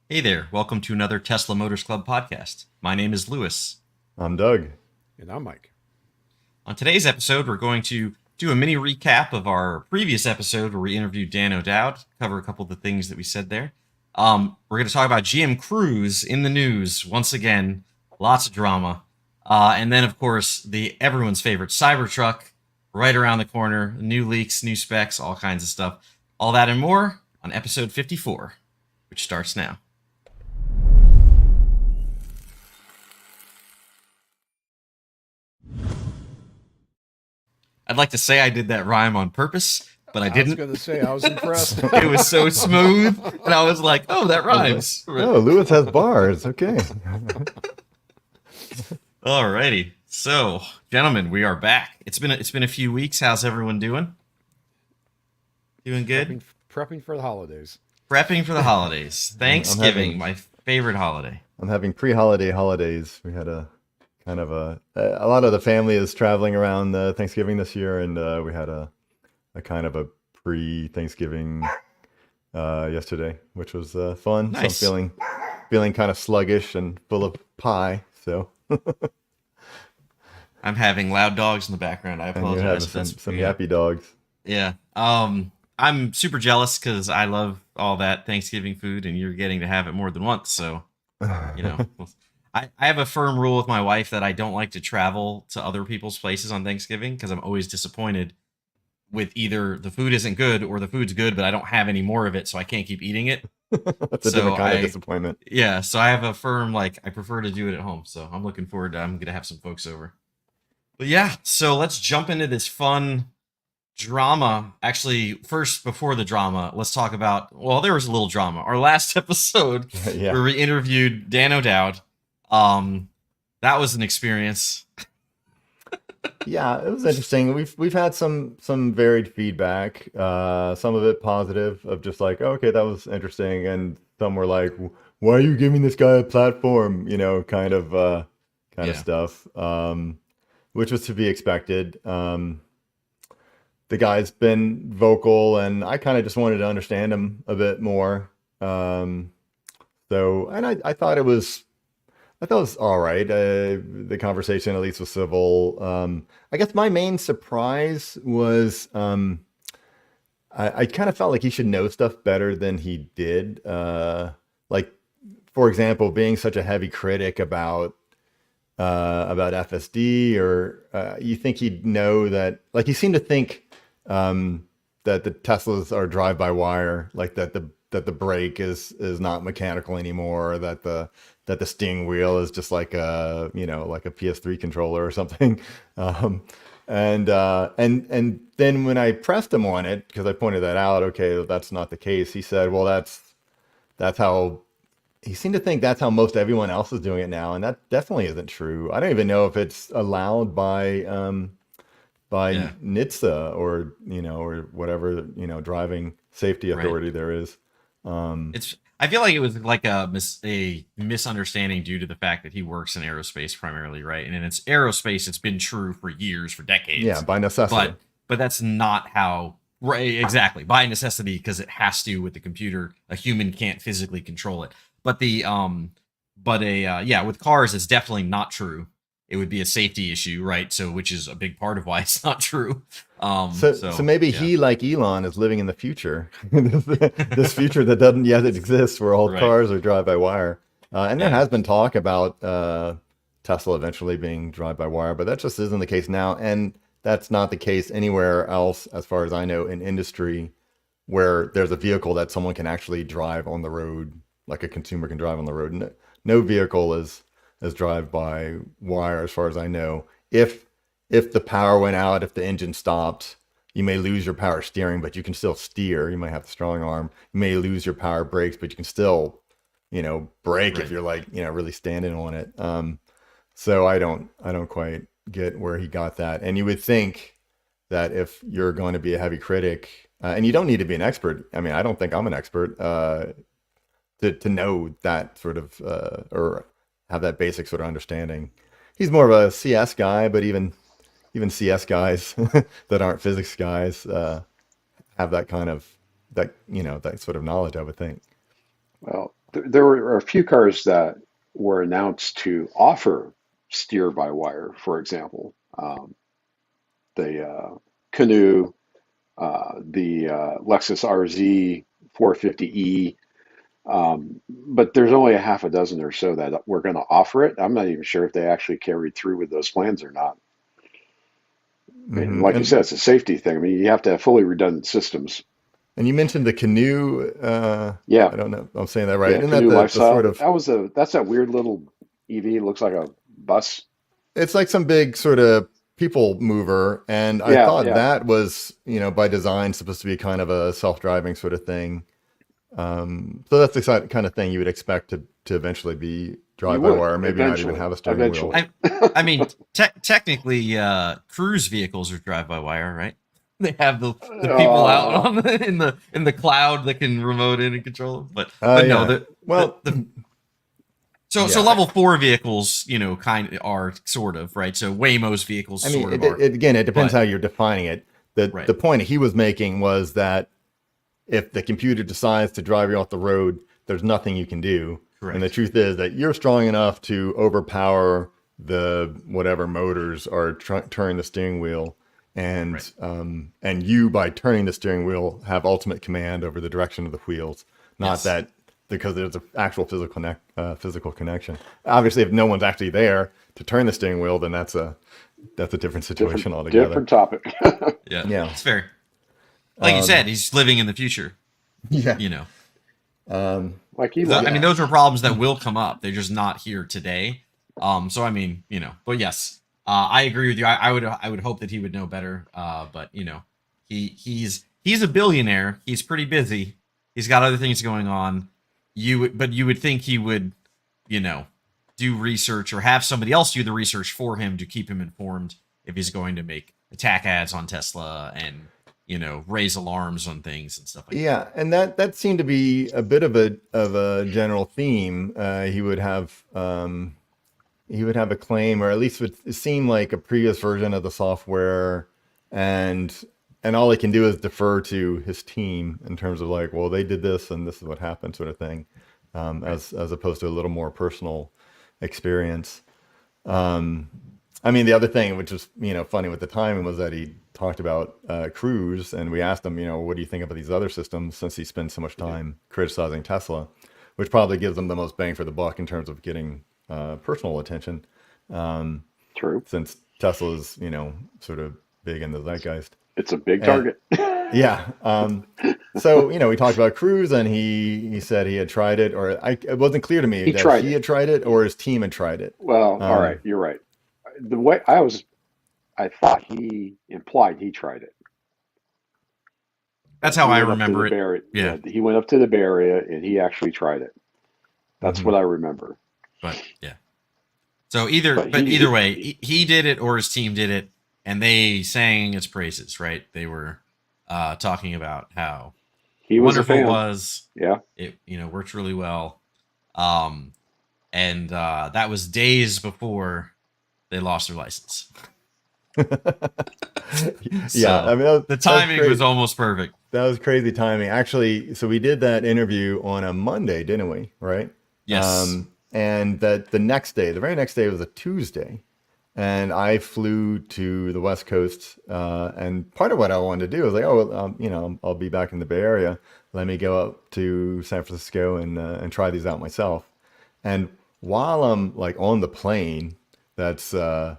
Hey there, welcome to another Tesla Motors Club podcast. My name is Lewis. I'm Doug. And I'm Mike. On today's episode, we're going to do a mini recap of our previous episode where we interviewed Dan O'Dowd, cover a couple of the things that we said there. We're going to talk about GM Cruise in the news once again, lots of drama. And then, of course, the everyone's favorite Cybertruck right around the corner, new leaks, new specs, all kinds of stuff. All that and more on episode 54, which starts now. I'd like to say I did that rhyme on purpose, but I didn't. I was going to say, I was impressed. It was so smooth, and I was like, "Oh, that rhymes." Oh, Lewis has bars. Okay. Alrighty, so gentlemen, we are back. It's been a few weeks. How's everyone doing? Doing good. Prepping for the holidays. Prepping for the holidays. Thanksgiving, my favorite holiday. I'm having pre-holiday holidays. We had a kind of a lot of the family is traveling around Thanksgiving this year, and we had a kind of a pre-Thanksgiving yesterday, which was fun. Nice. So I'm feeling kind of sluggish and full of pie. So I'm having loud dogs in the background. I and you're having apologize. some yappy dogs. Yeah. I'm super jealous because I love all that Thanksgiving food, and you're getting to have it more than once. So, you know, I have a firm rule with my wife that I don't like to travel to other people's places on Thanksgiving because I'm always disappointed with either the food isn't good or the food's good, but I don't have any more of it, so I can't keep eating it. That's a different kind of disappointment. Yeah, so I have a firm, like, I prefer to do it at home. So I'm looking forward to, I'm going to have some folks over. But yeah, so let's jump into this fun drama. Actually, first, before the drama, let's talk about, well, there was a little drama. Our last episode Yeah. where we interviewed Dan O'Dowd. That was an experience. Yeah, it was interesting. We've had some varied feedback. Some of it positive, of just like, oh, okay, that was interesting, and some were like, why are you giving this guy a platform? You know, kind of Yeah. stuff. Which was to be expected. The guy's been vocal, and I kind of just wanted to understand him a bit more. So, and I thought it was. I thought it was all right. The conversation at least was civil. I guess my main surprise was I kind of felt like he should know stuff better than he did. Like, for example, being such a heavy critic about FSD, or you think he'd know that? Like, he seemed to think that the Teslas are drive-by-wire, like that the brake is not mechanical anymore, or that the steering wheel is just like a like a PS3 controller or something. And then when I pressed him on it, because I pointed that out, okay, that's not the case. He said, well, that's how he seemed to think that's how most everyone else is doing it now, and that definitely isn't true. I don't even know if it's allowed by Yeah. NHTSA, or whatever driving safety Right. authority there is. I feel like it was like a misunderstanding due to the fact that he works in aerospace primarily, right? And in its aerospace, it's been true for years, for decades. Yeah, by necessity. But that's not how, right? Exactly, by necessity, because it has to with the computer. A human can't physically control it. But with cars, it's definitely not true. It would be a safety issue, right? So, which is a big part of why it's not true. So maybe yeah. he, like Elon, is living in the future, this future that doesn't yet exist, where all Right. cars are drive-by-wire. And there Yeah. has been talk about Tesla eventually being drive-by-wire, but that just isn't the case now, and that's not the case anywhere else, as far as I know, in industry, where there's a vehicle that someone can actually drive on the road, like a consumer can drive on the road. No vehicle is drive-by-wire, as far as I know. If the power went out, if the engine stopped, you may lose your power steering, but you can still steer. You might have the strong arm. You may lose your power brakes, but you can still, brake Right. if you're like, really standing on it. So I don't quite get where he got that. And you would think that if you're going to be a heavy critic, and you don't need to be an expert. I mean, I don't think I'm an expert to know that sort of or have that basic sort of understanding. He's more of a CS guy, but even CS guys that aren't physics guys have that kind of that sort of knowledge, I would think. Well, There were a few cars that were announced to offer steer by wire, for example, the Canoe, the Lexus RZ 450E. But there's only a half a dozen or so that were going to offer it. I'm not even sure if they actually carried through with those plans or not. And like you And said, it's a safety thing. I mean, you have to have fully redundant systems. you mentioned the Canoe. Yeah, I don't know if I'm saying that right. yeah, Isn't that Canoe the sort Lifestyle. of, That's that weird little EV. It looks like a bus. it's like some big sort of people mover, and I Yeah, thought yeah. that was, by design supposed to be kind of a self-driving sort of thing. So that's the kind of thing you would expect to eventually be You drive by would wire, maybe not even have a steering wheel. eventually. I mean, technically, cruise vehicles are drive by wire, right? They have the people out Uh, on in the cloud that can remote in and control them. But no, Yeah. Well, so yeah. level 4 vehicles, kind of are sort of right. So Waymo's vehicles I mean, sort of are, again, it depends but how you're defining it. The right, the point he was making was that if the computer decides to drive you off the road, there's nothing you can do. And the correct, truth is that you're strong enough to overpower the whatever motors are turning the steering wheel, right, and you by turning the steering wheel have ultimate command over the direction of the wheels. Not yes, that because there's an actual physical connection. Obviously, if no one's actually there to turn the steering wheel, then that's a different situation altogether. different topic. yeah, Yeah. it's fair. Like you said, he's living in the future. Yeah. You know, Like I Elon. mean, Yeah. those are problems that will come up. They're just not here today. So I mean, but yes, I agree with you. I would hope that he would know better. But he's a billionaire. He's pretty busy. He's got other things going on. But you would think he would, do research or have somebody else do the research for him to keep him informed if he's going to make attack ads on Tesla and raise alarms on things and stuff like that. Yeah, and that seemed to be a bit of a general theme. He would have a claim, or at least it seemed like a previous version of the software, and all he can do is defer to his team in terms of like, well, they did this and this is what happened, sort of thing, as opposed to a little more personal experience. I mean, the other thing, which was funny with the timing, was that he talked about Cruise, and we asked him, what do you think about these other systems, since he spends so much time criticizing Tesla, which probably gives them the most bang for the buck in terms of getting personal attention, True. since Tesla's sort of big in the zeitgeist. It's a big And target. yeah, so we talked about Cruise, and he said he had tried it, or it wasn't clear to me He that tried he it. had tried it or his team had tried it. Well, all right, Um, you're right. The way I thought he implied he tried it. That's That how he I went up to the remember it. Bay Area. Yeah, Yeah, he went up to the Bay Area and he actually tried it. That's mhm. what I remember. but yeah. So But either way, he did it or his team did it, and they sang its praises, right? They were talking about how he was a wonderful it fan. was. Yeah. It worked really well, and that was days before they lost their license. Yeah, I So mean the timing great. was almost perfect. That was crazy timing. Actually, so we did that interview on a Monday, didn't we? Right? Yes. And that the very next day was a Tuesday. And I flew to the West Coast. And part of what I wanted to do was like, oh, well, I'll be back in the Bay Area. Let me go up to San Francisco and try these out myself. And while I'm like on the plane, that's that's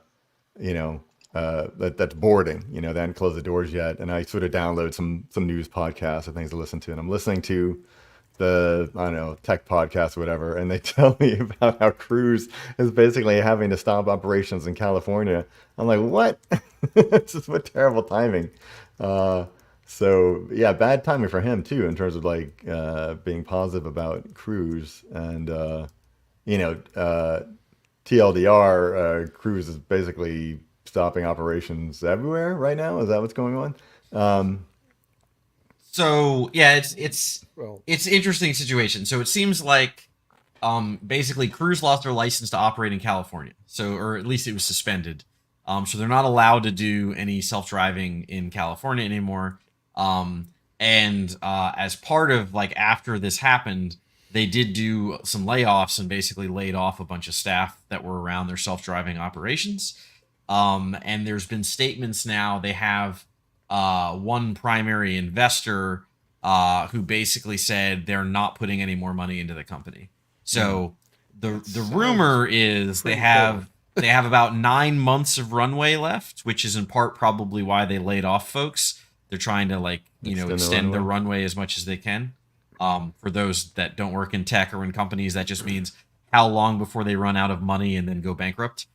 boarding. They hadn't closed the doors yet, and I sort of download some news podcasts or things to listen to, and I'm listening to the, I don't know, tech podcast or whatever, and they tell me about how Cruise is basically having to stop operations in California. I'm like, what? This is what terrible timing. So yeah, bad timing for him too, in terms of like being positive about Cruise, and TLDR, Cruise is basically stopping operations everywhere right now. Is that what's going on? So yeah, it's Well, interesting situation. So it seems like basically Cruise lost their license to operate in California. So, or at least it was suspended. So they're not allowed to do any self-driving in California anymore. And as part of like after this happened, they did do some layoffs and basically laid off a bunch of staff that were around their self-driving operations. And there's been statements now. They have one primary investor who basically said they're not putting any more money into the company. So the rumor is they have about 9 months of runway left, which is in part probably why they laid off folks. They're trying to extend the runway as much as they can. For those that don't work in tech or in companies, that just means how long before they run out of money and then go bankrupt.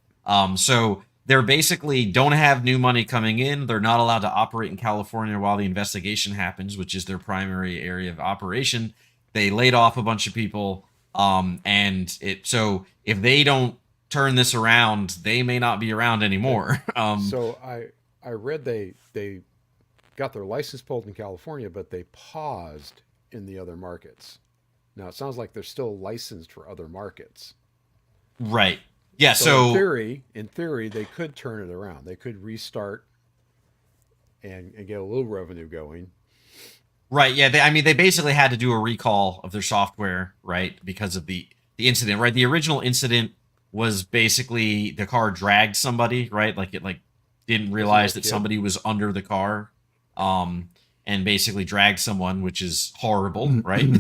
So they're basically don't have new money coming in. They're not allowed to operate in California while the investigation happens, which is their primary area of operation. They laid off a bunch of people. So if they don't turn this around, they may not be around anymore. So I read they got their license pulled in California, but they paused in the other markets. Now it sounds like they're still licensed for other markets. Right. Yeah. So in theory, they could turn it around. They could restart and get a little revenue going. Right. Yeah. They basically had to do a recall of their software, right, because of the incident. Right. The original incident was basically the car dragged somebody, right? Like it didn't realize that somebody was under the car, and basically dragged someone, which is horrible, right?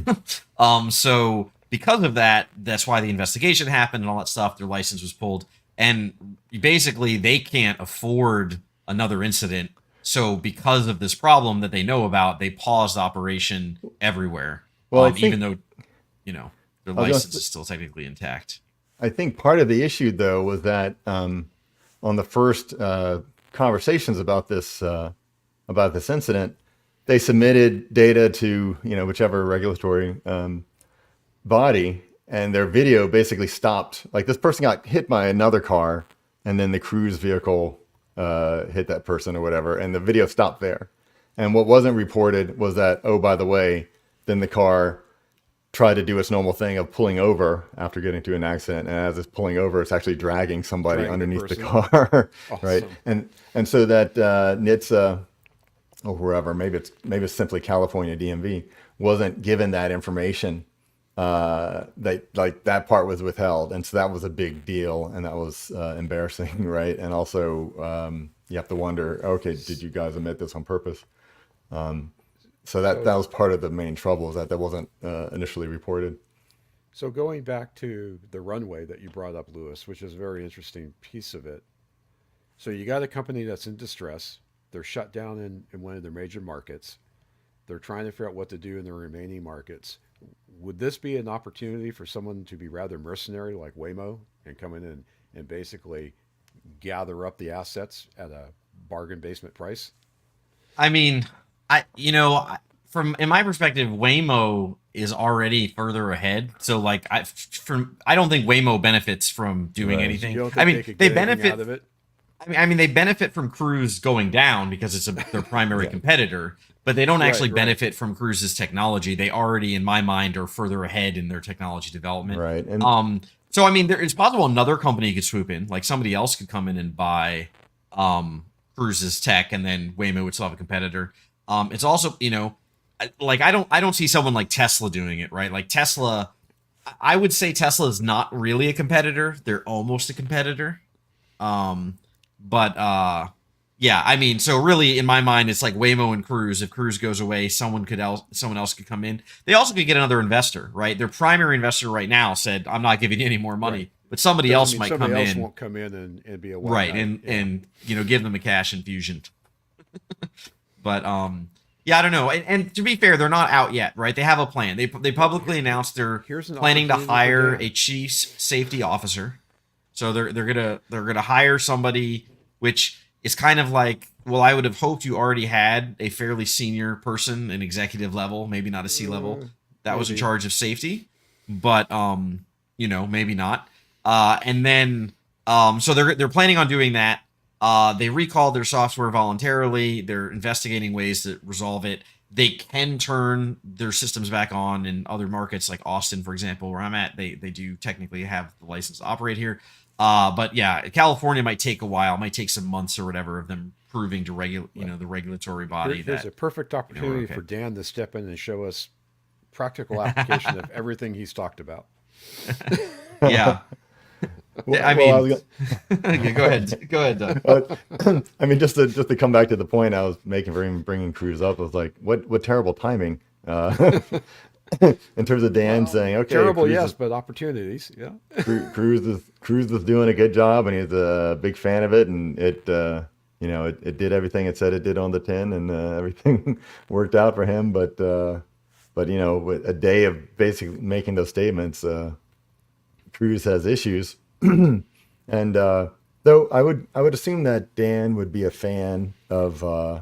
So because of that, that's why the investigation happened and all that stuff. Their license was pulled, and basically they can't afford another incident. So because of this problem that they know about, they paused operation everywhere. Well, even though, their license is still technically intact. I think part of the issue, though, was that on the first conversations about this incident, they submitted data to whichever regulatory body, and their video basically stopped. Like this person got hit by another car, and then the cruise vehicle hit that person or whatever, and the video stopped there. And what wasn't reported was that, oh, by the way, then the car tried to do its normal thing of pulling over after getting to an accident, and as it's pulling over, it's actually dragging somebody underneath the car, awesome. Right? And so that NHTSA or whoever, maybe it's simply California DMV, wasn't given that information. That part was withheld, and so that was a big deal, and that was embarrassing, right? And also, you have to wonder, okay, did you guys omit this on purpose? So that was part of the main trouble, is that wasn't initially reported. So going back to the runway that you brought up, Lewis, which is a very interesting piece of it. So you got a company that's in distress. They're shut down in one of their major markets. They're trying to figure out what to do in the remaining markets. Would this be an opportunity for someone to be rather mercenary like Waymo and come in and basically gather up the assets at a bargain basement price? I mean, from in my perspective, Waymo is already further ahead. So I don't think Waymo benefits from doing anything. You don't think they benefit out of it? They benefit from Cruise going down because it's their primary competitor, but they don't actually benefit from Cruise's technology. They already, in my mind, are further ahead in their technology development. Right. And so it's possible another company could swoop in, like somebody else could come in and buy Cruise's tech, and then Waymo would still have a competitor. It's also, I don't see someone like Tesla doing it, right? Like Tesla, I would say Tesla is not really a competitor. They're almost a competitor. So really in my mind, it's like Waymo and Cruise. If Cruise goes away, someone else could come in. They also could get another investor, right? Their primary investor right now said, I'm not giving you any more money, but somebody else might come in. Somebody else won't come in and be a right. And give them a cash infusion. But, I don't know. And to be fair, they're not out yet, right? They have a plan. They publicly announced they're planning to hire a chief safety officer. So they're gonna hire somebody, which is kind of like, well, I would have hoped you already had a fairly senior person, an executive level, maybe not a C-level, that was in charge of safety, but maybe not. And then so they're planning on doing that. They recalled their software voluntarily. They're investigating ways to resolve it. They can turn their systems back on in other markets, like Austin, for example, where I'm at. They do technically have the license to operate here. But yeah, California might take a while, might take some months or whatever of them proving to the regulatory body. There's a perfect opportunity for Dan to step in and show us practical application of everything he's talked about. Yeah. I Well, I mean, was yeah, go ahead. Go ahead, Doug. I mean, just to come back to the point I was making for him bringing Cruz up, I was like, what terrible timing. In terms of Dan Well, saying, okay, terrible, yes, but opportunities, yeah. Cruz is doing a good job, and he's a big fan of it, and it did everything it said it did on the tin, and everything worked out for him. But with a day of basically making those statements, Cruz has issues, and though I would assume that Dan would be a fan of, or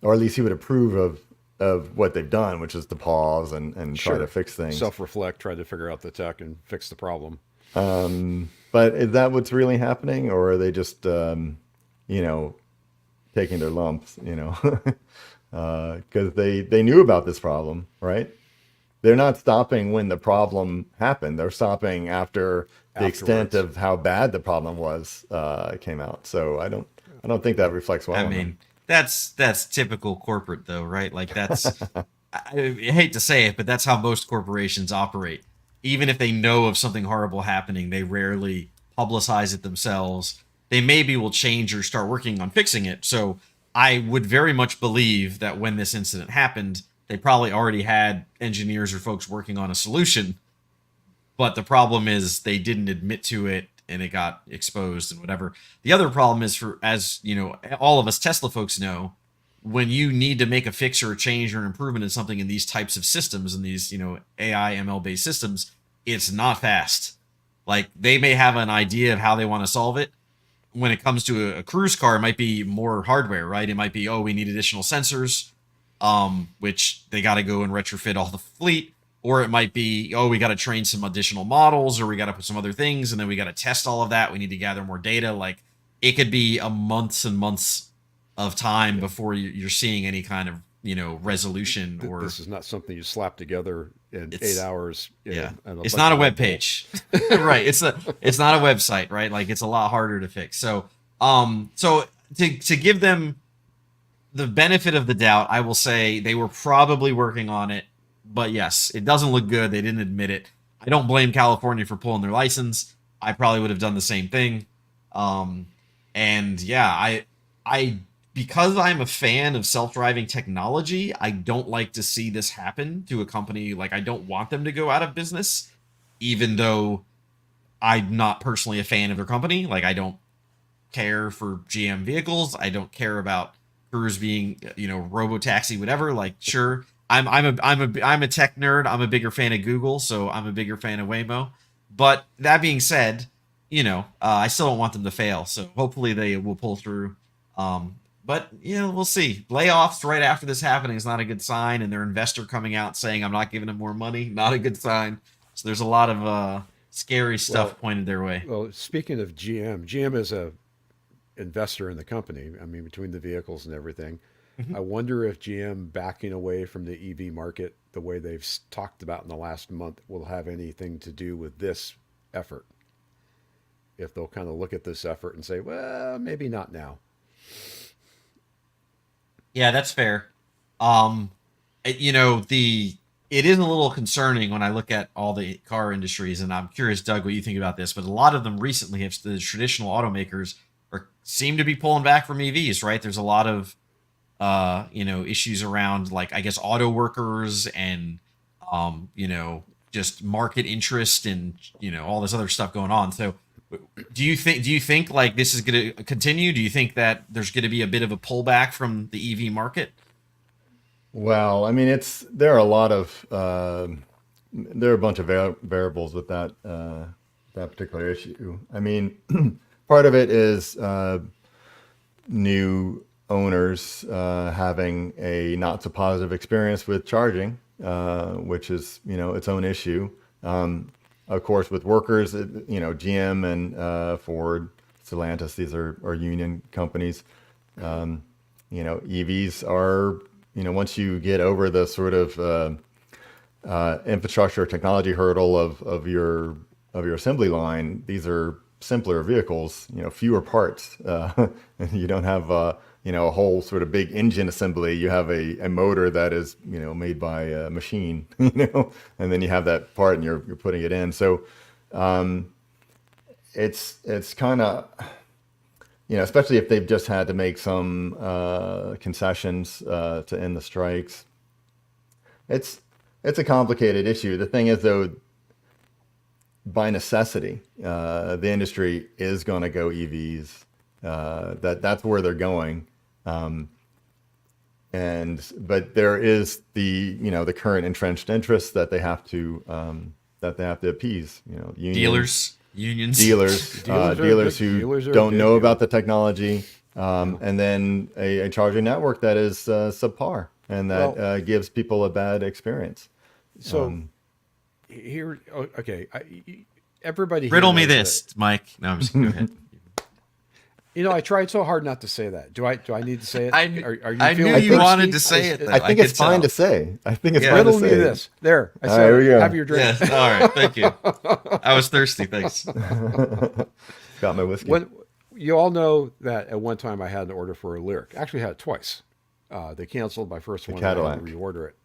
at least he would approve of what they've done, which is to pause and try to fix things. Self-reflect, try to figure out the tech and fix the problem. But is that what's really happening, or are they just taking their lumps? Because they knew about this problem, right? They're not stopping when the problem happened. They're stopping after the extent Afterwards. of how bad the problem was came out. So I don't think that reflects well I on them. mean, that's typical corporate though, right? Like I hate to say it, but that's how most corporations operate. Even if they know of something horrible happening, they rarely publicize it themselves. They maybe will change or start working on fixing it. So I would very much believe that when this incident happened, they probably already had engineers or folks working on a solution. But the problem is they didn't admit to it and it got exposed and whatever. The other problem is as all of us Tesla folks know, when you need to make a fix or a change or an improvement in something in these types of systems, in these, AI ML based systems, it's not fast. Like they may have an idea of how they want to solve it. When it comes to a cruise car, it might be more hardware, right? It might be, oh, we need additional sensors, which they got to go and retrofit all the fleet. Or it might be, oh, we got to train some additional models, or we got to put some other things, and then we got to test all of that. We need to gather more data. Like it could be a months and months of time before you're seeing any kind of resolution. Or This is not something you slap together in It's- 8 hours. yeah, And it's bunch not a of web Red Bull. page, right? It's not a website, right? Like it's a lot harder to fix. So to give them the benefit of the doubt, I will say they were probably working on it. But yes, it doesn't look good. They didn't admit it. I don't blame California for pulling their license. I probably would have done the same thing. And yeah, I because I'm a fan of self-driving technology, I don't like to see this happen to a company. Like I don't want them to go out of business, even though I'm not personally a fan of their company. Like I don't care for GM vehicles. I don't care about Cruise being, robo-taxi, whatever. Like, sure, I'm a tech nerd. I'm a bigger fan of Google, so I'm a bigger fan of Waymo. But that being said, I still don't want them to fail. So hopefully they will pull through. But we'll see. Layoffs right after this happening is not a good sign, and their investor coming out saying I'm not giving them more money, not a good sign. So there's a lot of scary stuff pointed their way. Well, speaking of GM is a investor in the company. I mean, between the vehicles and everything, I wonder if GM backing away from the EV market the way they've talked about in the last month will have anything to do with this effort. If they'll kind of look at this effort and say, well, maybe not now. Yeah, that's fair. It is a little concerning when I look at all the car industries, and I'm curious, Doug, what you think about this. But a lot of them recently have the traditional automakers seem to be pulling back from EVs, right? There's a lot of issues around, like, I guess, auto workers and just market interest and all this other stuff going on. So do you think like this is going to continue? Do you think that there's going to be a bit of a pullback from the EV market? Well, I mean, there are a lot of there are a bunch of variables with that particular issue. I mean, part of it is new owners having a not so positive experience with charging, which is its own issue. Of course, with workers, GM and Ford, Stellantis, these are union companies. EVs are, once you get over the sort of infrastructure technology hurdle of your assembly line, these are simpler vehicles, fewer parts. And you don't have a whole sort of big engine assembly. You have a motor that is, made by a machine, and then you have that part and you're putting it in. So it's kind of, especially if they've just had to make some concessions to end the strikes. It's a complicated issue. The thing is, though, by necessity, the industry is going to go EVs. That's where they're going. But there is the current entrenched interests that they have to appease. Dealers, unions, dealers who dealers don't know about the technology, and then a charging network that is subpar and that gives people a bad experience. So here, okay, everybody here riddle me knows this, Mike. No, I'm just go ahead. I tried so hard not to say that. Do I need to say it? I knew feeling you wanted thirsty? to say it. Though. I think it's fine to say. I think it's Yeah. fine to Riddle me say. this. There. I All said, right, here we go. have your drink. Yes. All right. Thank you. I was thirsty. Thanks. Got my whiskey. When you all know that at one time I had an order for a Lyric. Actually, had it twice. They canceled my first one. Cadillac. And I had to reorder it.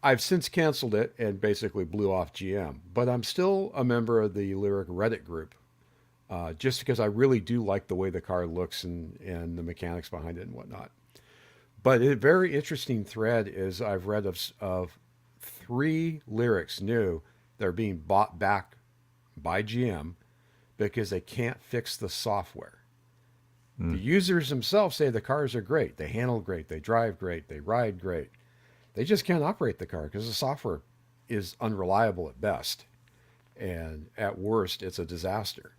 I've since canceled it and basically blew off GM, but I'm still a member of the Lyric Reddit group, just because I really do like the way the car looks and the mechanics behind it and whatnot. But a very interesting thread is I've read of 3 Lyrics new that are being bought back by GM because they can't fix the software. The users themselves say the cars are great. They handle great. They drive great. They ride great. They just can't operate the car because the software is unreliable at best. And at worst, it's a disaster.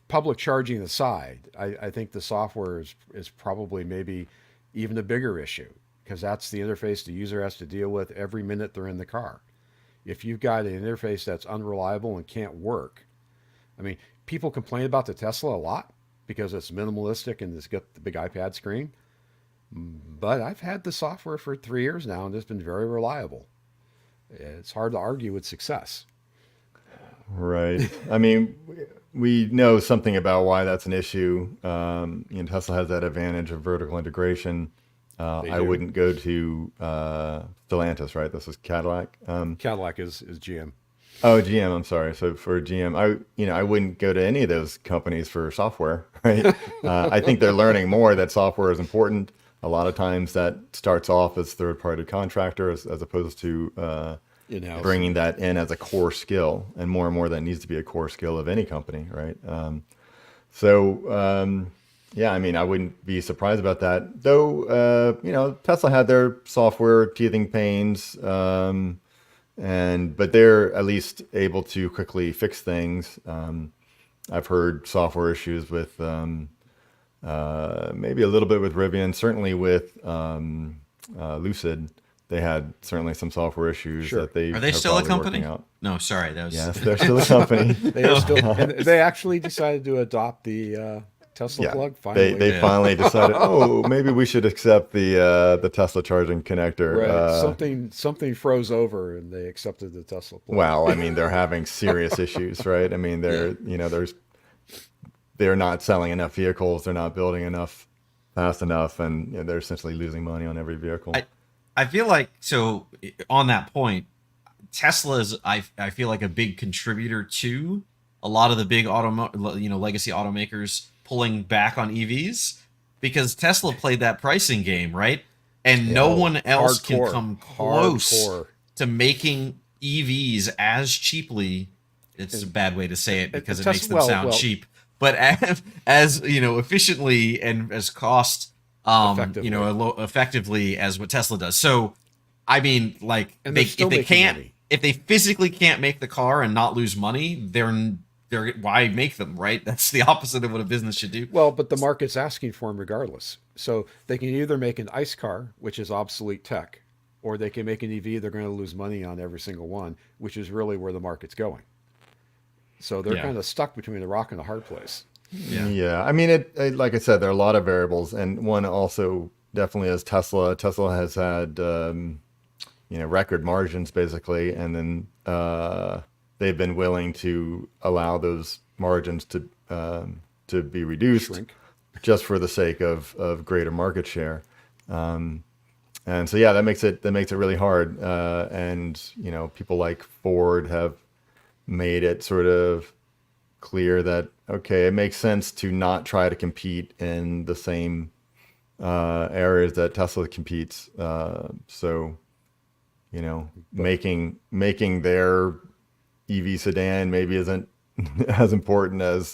Public charging aside, I think the software is probably maybe even a bigger issue because that's the interface the user has to deal with every minute they're in the car. If you've got an interface that's unreliable and can't work, I mean, people complain about the Tesla a lot because it's minimalistic and it's got the big iPad screen. But I've had the software for 3 years now and it's been very reliable. It's hard to argue with success. Right. I mean, we know something about why that's an issue. Tesla has that advantage of vertical integration. I do. wouldn't go to Stellantis, right? This is Cadillac. Cadillac is GM. Oh, GM. I'm sorry. So for GM, I wouldn't go to any of those companies for software, right? I think they're learning more that software is important. A lot of times that starts off as third-party contractor as opposed to In-house. bringing that in as a core skill, and more that needs to be a core skill of any company, right? Yeah, I mean, I wouldn't be surprised about that. Though, Tesla had their software teething pains, but they're at least able to quickly fix things. I've heard software issues with maybe a little bit with Rivian, certainly with Lucid. They had certainly some software issues that they Are they are still a probably working company? out. No, sorry. That was Yes, they're still a company. They are still, and they actually decided to adopt the Tesla plug finally. They finally decided, maybe we should accept the Tesla charging connector. Right. Something froze over and they accepted the Tesla plug. Well, I mean, they're having serious issues, right? I mean, they're not selling enough vehicles. They're not building enough fast enough, and they're essentially losing money on every vehicle. I feel like, so on that point, Tesla is, I feel like, a big contributor to a lot of the big legacy automakers pulling back on EVs because Tesla played that pricing game, right? And no one else can come close to making EVs as cheaply. It's a bad way to say it because it makes them sound cheap, but as efficiently and as cost effectively as what Tesla does. So, I mean, like, if they physically can't make the car and not lose money, they're why make them, right? That's the opposite of what a business should do. Well, but the market's asking for them regardless. So they can either make an ICE car, which is obsolete tech, or they can make an EV they're going to lose money on every single one, which is really where the market's going. So they're kind of stuck between a rock and a hard place. Yeah. I mean, it like I said, there are a lot of variables, and one also definitely is Tesla. Tesla has had record margins basically, and then they've been willing to allow those margins to to be reduced Shrink. just for the sake of greater market share. And so, yeah, that makes it really hard. And, people like Ford have made it sort of clear that, okay, it makes sense to not try to compete in the same areas that Tesla competes. So, making their EV sedan maybe isn't as important as,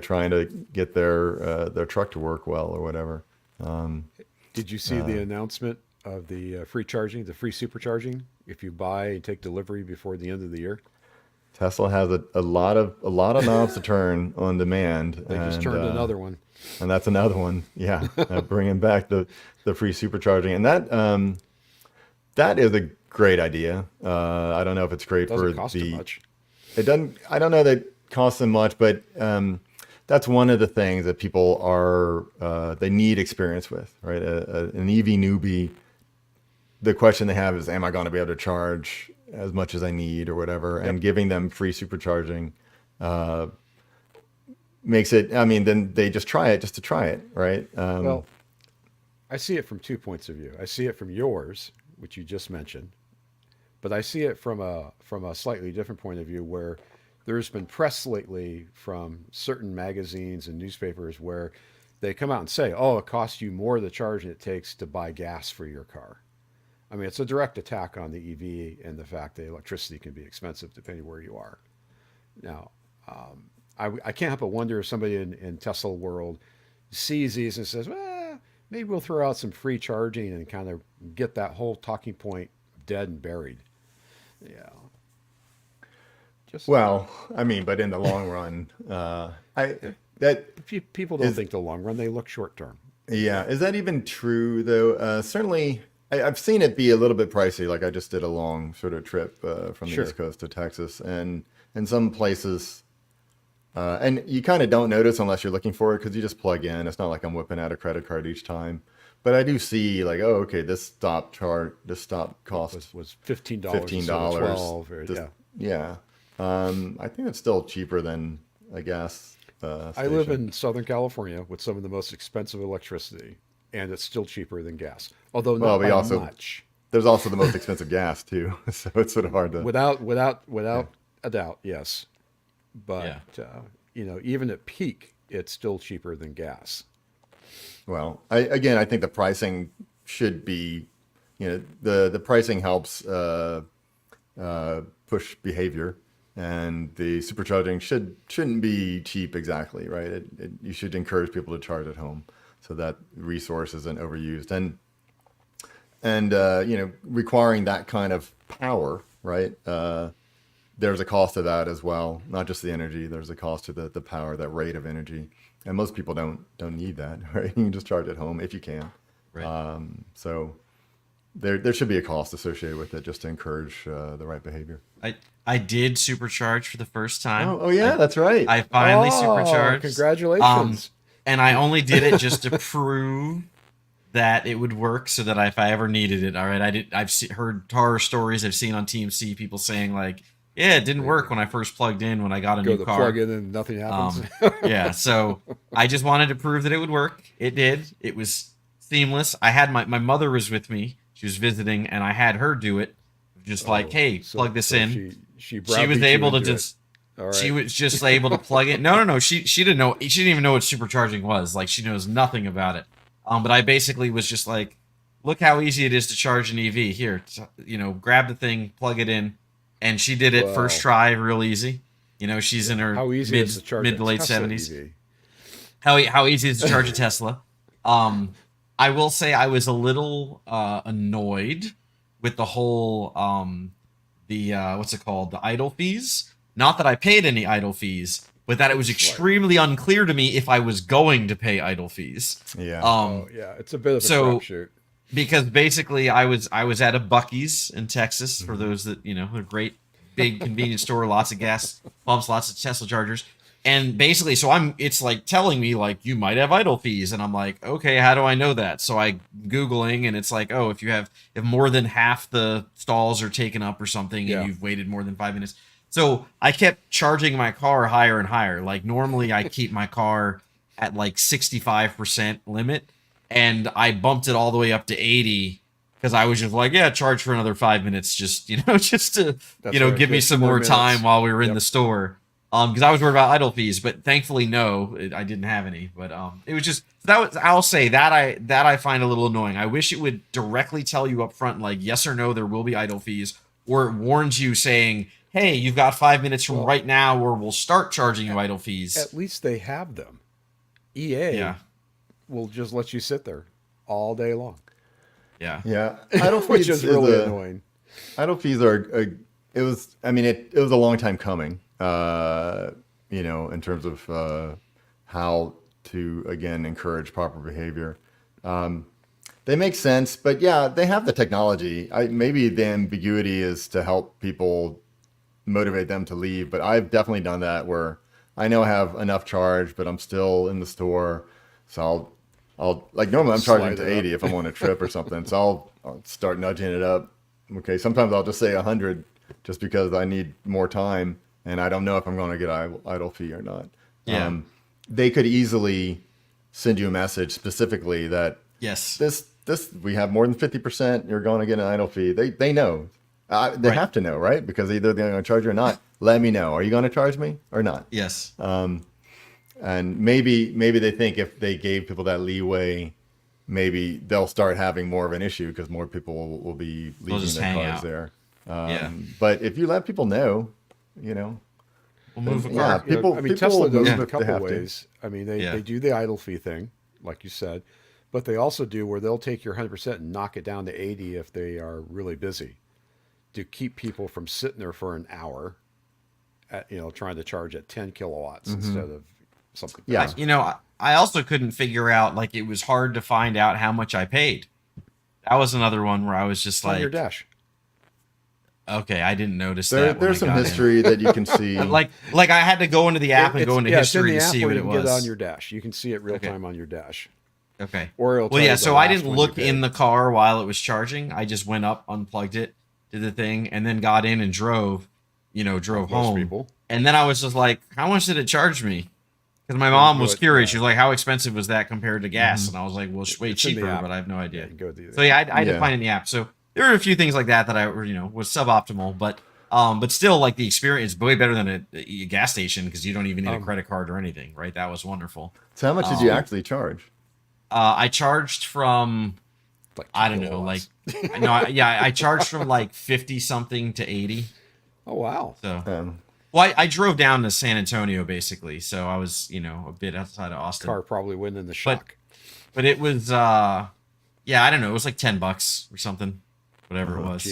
trying to get their truck to work well or whatever. Did you see the announcement of the free charging, the free supercharging, if you buy and take delivery before the end of the year? Tesla has a lot of knobs to turn on demand. They just turned another one. And that's another one. Yeah, bringing back the free supercharging, and that is a great idea. I don't know if it's great Doesn't for cost too much. It doesn't. I don't know that it costs them much, but that's one of the things that people are they need experience with, right? An EV newbie. The question they have is, am I going to be able to charge as much as I need or whatever? Yep. And giving them free supercharging makes it, then they just try it just to try it, right? Well, I see it from 2 points of view. I see it from yours, which you just mentioned, but I see it from a slightly different point of view where there's been press lately from certain magazines and newspapers where they come out and say, oh, it costs you more to charge than it takes to buy gas for your car. I mean, it's a direct attack on the EV and the fact that electricity can be expensive depending where you are. Now, I can't help but wonder if somebody in Tesla world sees these and says, well, maybe we'll throw out some free charging and kind of get that whole talking point dead and buried. Yeah. Well, but in the long run, People don't think the long run; they look short term. Yeah, is that even true though? Certainly, I've seen it be a little bit pricey. Like I just did a long sort of trip from the Sure. East Coast to Texas, and in some places, and you kind of don't notice unless you're looking for it because you just plug in. It's not like I'm whipping out a credit card each time. But I do see like, oh, okay, this stop cost Was $15, $15. 12, or, This- yeah. Yeah. I think it's still cheaper than a gas I live station. in Southern California with some of the most expensive electricity, and it's still cheaper than gas, although Well, not we by also- much. There's also the most expensive gas too, so it's sort of hard to. Without a doubt, yes. But even at peak, it's still cheaper than gas. Well, I think the pricing should be, the pricing helps push behavior, and the supercharging shouldn't be cheap exactly, right? You should encourage people to charge at home so that resource isn't overused, and requiring that kind of power, right? There's a cost to that as well, not just the energy. There's a cost to the power, that rate of energy, and most people don't need that, right? You can just charge at home if you can. Right. So there should be a cost associated with it just to encourage the right behavior. I did supercharge for the first time. Oh yeah, that's right. I finally Oh, supercharged. congratulations. And I only did it just to prove that it would work, so that if I ever needed it, all right, I've heard horror stories I've seen on TMC, people saying like, yeah, it didn't work when I first plugged in when I got a Go new to car. plug in and nothing happens. Yeah, so I just wanted to prove that it would work. It did. It was seamless. I had my mother was with me. She was visiting, and I had her do it. Just like, hey, So- plug this so in. She She was browbeat you able to into it. just. All right. She was just able to plug it. No. She didn't know. She didn't even know what supercharging was. Like, she knows nothing about it. But I basically was just like, look how easy it is to charge an EV. Here, grab the thing, plug it in, and she did it Wow. first try, real easy. She's in her How easy is it to charge mid a to late Tesla 70s. EV? How easy is it to charge a Tesla? I will say I was a little annoyed with the whole what's it called, the idle fees. Not that I paid any idle fees, but that it was extremely unclear to me if I was going to pay idle fees. Yeah. Oh yeah, it's a bit of a so- crapshoot. Because basically I was at a Buc-ee's in Texas, for those that a great big convenience store, lots of gas pumps, lots of Tesla chargers. And basically, so it's like telling me like, you might have idle fees, and I'm like, okay, how do I know that? So I Googling, and it's like, oh, if more than half the stalls are taken up or something, Yeah. and you've waited more than 5 minutes. So I kept charging my car higher and higher. Like normally I keep my car at like 65% limit, and I bumped it all the way up to 80 because I was just like, yeah, charge for another 5 minutes, just just to That's right, give me just some more minutes. time while we were in Yep. the store. Because I was worried about idle fees, but thankfully no, I didn't have any. But it was just I'll say that I find a little annoying. I wish it would directly tell you up front, like yes or no, there will be idle fees, or it warns you saying, hey, you've got 5 minutes from right now, or we'll start charging you idle fees. At least they have them. EA Yeah, will just let you sit there all day long, yeah, Yeah, idle which fees is really a- annoying. idle fees are. It was. I mean, it was a long time coming. In terms of how to again encourage proper behavior. They make sense, but yeah, they have the technology. Maybe the ambiguity is to help people motivate them to leave, but I've definitely done that where I know I have enough charge, but I'm still in the store, so I'll like normally I'm charging Slide to it up. 80 if I'm on a trip or something, so I'll start nudging it up. Okay, sometimes I'll just say 100 just because I need more time and I don't know if I'm going to get idle fee or not. Yeah. They could easily send you a message specifically that yes, this we have more than 50%, you're going to get an idle fee. They know. They Right. have to know, right? Because either they're going to charge you or not. Let me know. Are you going to charge me or not? yes, And maybe they think if they gave people that leeway, maybe they'll start having more of an issue because more people will be leaving just their hang cars out. there. Yeah. But if you let people know, you know, we'll move a yeah, car. people- I mean, people Tesla does move it if a they couple have to. ways. I mean, Yeah. they do the idle fee thing, like you said, but they also do where they'll take your 100% and knock it down to 80 if they are really busy, to keep people from sitting there for an hour, trying to charge at 10 kilowatts instead of something. Yeah. faster. I also couldn't figure out, like, it was hard to find out how much I paid. That was another one where I was just It's on like, your dash. okay, I didn't notice that. when there's I some got in. history that you can see. Like I had to go into the app and go into it's in history the to app see where what you it can get it on was. your dash. You can see it real Okay. time on your dash. Okay. Or it'll Well, tell yeah. you the So I last didn't one you look in paid. the car while it was charging. I just went up, unplugged it, did the thing, and then got in and drove. Drove Most home. people. And then I was just like, how much did it charge me? Because my you mom go was at- curious. yeah. She was like, how expensive was that compared to gas? And I was like, well, it's way It's in the cheaper, app. but I have no Yeah, idea. you can go do So yeah, I did Yeah. find it in the app. So there were a few things like that I was suboptimal, but still, like, the experience is way better than a gas station because you don't even need a credit card or anything, right? That was wonderful. So how much did you actually charge? I charged from like I don't know, like I charged from like 50 something to 80. Oh wow. So well, I drove down to San Antonio basically, so I was a bit outside of Austin. Car probably went in the shock. But it was I don't know, it was like $10 or something, whatever it was.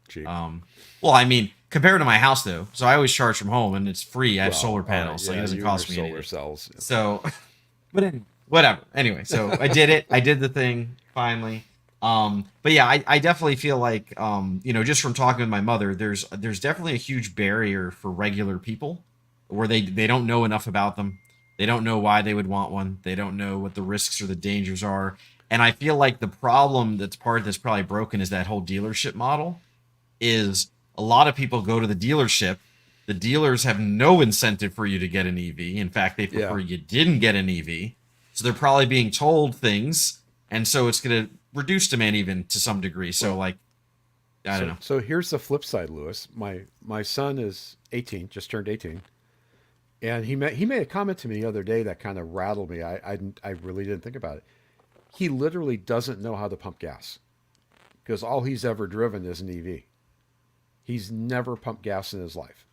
Cheap. Well, I mean, compared to my house though, so I always charge from home and it's free. I have solar panels, so it doesn't cost me solar anything. cells. So, whatever. Anyway, so I did it. I did the thing finally. But yeah, I definitely feel like just from talking with my mother, there's definitely a huge barrier for regular people where they don't know enough about them. They don't know why they would want one. They don't know what the risks or the dangers are. And I feel like the problem that's probably broken is that whole dealership model is a lot of people go to the dealership. The dealers have no incentive for you to get an EV. In fact, they prefer you didn't get an EV. So they're probably being told things. And so it's going to reduce demand even to some degree. So I don't know. So here's the flip side, Lewis. My son is 18, just turned 18. And he made a comment to me the other day that kind of rattled me. I really didn't think about it. He literally doesn't know how to pump gas because all he's ever driven is an EV. He's never pumped gas in his life.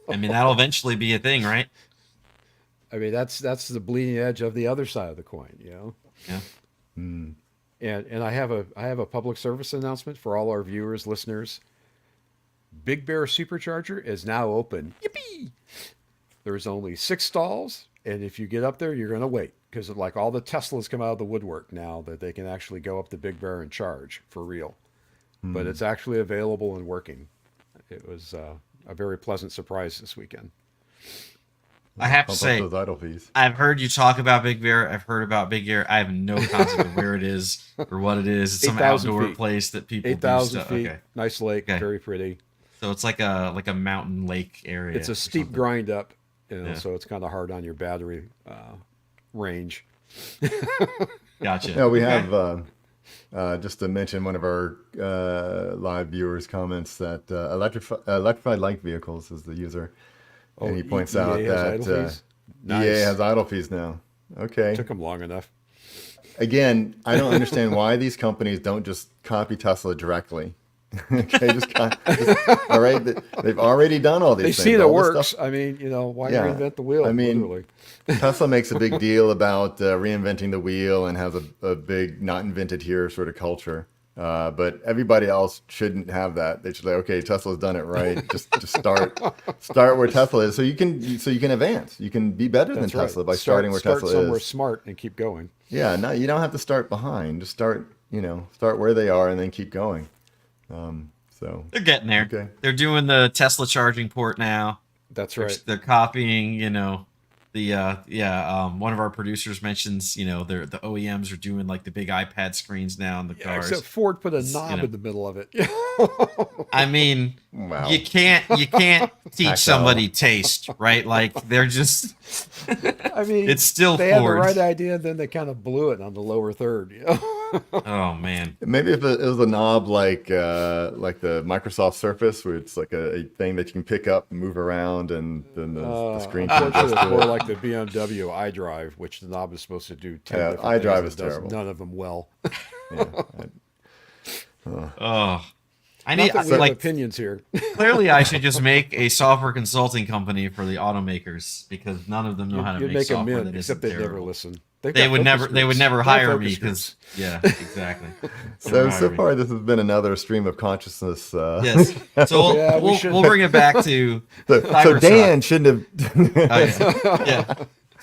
I mean, that'll eventually be a thing, right? I mean, that's the bleeding edge of the other side of the coin, Yeah. And I have a public service announcement for all our viewers, listeners. Big Bear Supercharger is now open. Yippee! There's only 6 stalls, and if you get up there, you're going to wait because like all the Teslas come out of the woodwork now that they can actually go up to Big Bear and charge for real. But it's actually available and working. It was a very pleasant surprise this weekend. I have to Pump up say, those idle fees. I've heard you talk about Big Bear. I've heard about Big Bear. I have no concept of where it is or what it is. It's some 8,000 outdoor feet. place that people do 8,000 stuff. feet, Okay. nice lake, Okay. very pretty. So it's like a mountain lake area. It's a or steep something. grind up, Yeah. so it's kind of hard on your battery range. Gotcha. Yeah, we Okay. have just to mention one of our live viewers comments that electrified light vehicles is the user, Oh, and he points EA out has that idle fees? EA Nice. has idle fees now. Okay. Took them long enough. Again, I don't understand why these companies don't just copy Tesla directly. Okay, all right. They've already done all these They things. see it all this works. stuff. I mean, why Yeah. reinvent the wheel? I mean, Literally. Tesla makes a big deal about reinventing the wheel and has a big not invented here sort of culture. But everybody else shouldn't have that. They should say, okay, Tesla's done it right. Just start where Tesla is, so you can advance. You can be better than That's right. Tesla by starting where start Tesla somewhere is. smart and keep going. Yeah, no, you don't have to start behind. Just start where they are and then keep going. So They're getting there. Okay. They're doing the Tesla charging port now. That's right. They're copying, one of our producers mentions, the OEMs are doing like the big iPad screens now in the Yeah, cars. except Ford put a It's, knob you know. in the middle of it. I mean, Wow. you can't teach Tactile. somebody taste, right? Like they're just I mean, it's still they had the Ford. right idea, then they kind of blew it on the lower third. Oh man. Maybe if it was a knob like the Microsoft Surface, where it's like a thing that you can pick up and move around, and then the screen can Unfortunately, adjust it's to more it. like the BMW iDrive, which the knob is supposed to do 10 Yeah, different iDrive things is and does terrible. none of them well. Yeah. Oh. I Not need that we have like opinions here. clearly I should just make a software consulting company for the automakers because none of them know how to You'd make make them software in, that except isn't they'd never terrible. listen. They would never They're hire me focus because groups. yeah, exactly. So Hire me. far, this has been another stream of consciousness. Yes. So Yeah, we should- we'll bring it back to So Cybertruck. Dan shouldn't have. Oh, yeah.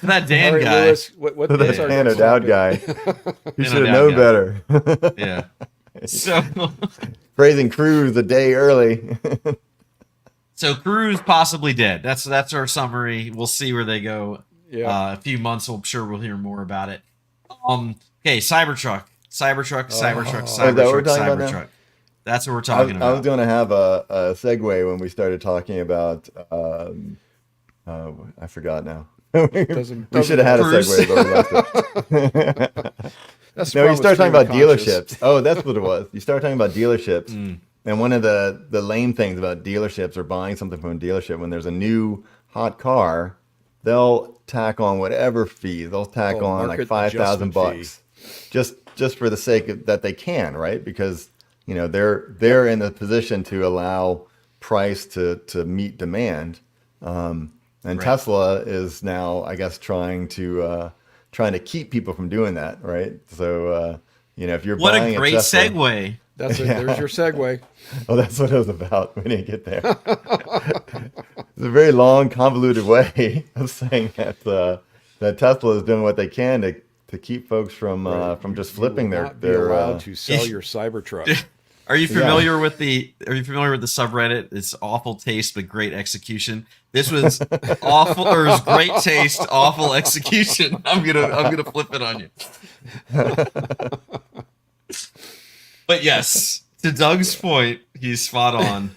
So that Dan All right, guy. Lewis, what that is our Dan next O'Dowd topic? guy. He Dan should have O'Dowd known guy. better. Yeah. So Praising Cruz a day early. so Cruise possibly dead. That's our summary. We'll see where they go. Yeah. A few months, I'm sure we'll hear more about it. Okay, Cybertruck. Cybertruck. Is that what we're talking about now? Cybertruck. That's what we're I talking was about. going to have a segue when we started talking about. I forgot now. We should have had a Cruise. segue, but we left it. That's the No, you problem start with talking about stream of conscious. dealerships. Oh, that's what it was. You start talking about dealerships. Mm. And one of the lame things about dealerships or buying something from a dealership, when there's a new hot car, they'll tack on whatever fees. They'll tack Oh, on like market 5,000 adjustment bucks, just for the sake of that they can, right? Because they're in the position to allow price to meet demand. And Right. Tesla is now, I guess, trying to keep people from doing that, right? So if you're What buying a great Tesla, segue. That's it. There's your segue. Oh, that's what it was about. We didn't get there. It's a very long, convoluted way of saying that Tesla is doing what they can to keep folks from just flipping You will their not be allowed to sell if- your Cybertruck. Are you familiar with the subreddit? It's awful taste but great execution. This was awful or it was great taste, awful execution. I'm gonna flip it on you. But yes, to Doug's point, he's spot on.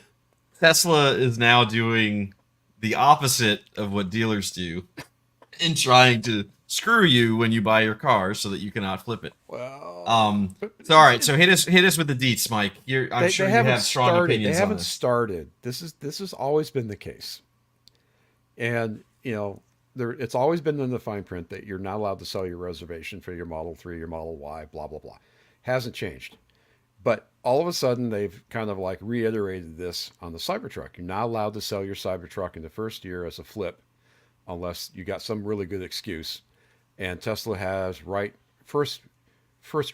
Tesla is now doing the opposite of what dealers do in trying to screw you when you buy your car so that you cannot flip it. Well, So all right, so hit us with the deets, Mike. I'm sure you have strong opinions They on haven't this. started. This has always been the case, and it's always been in the fine print that you're not allowed to sell your reservation for your Model 3, your Model Y, blah blah blah. Hasn't changed, but all of a sudden they've kind of like reiterated this on the Cybertruck. You're not allowed to sell your Cybertruck in the first year as a flip, unless you got some really good excuse. And Tesla has first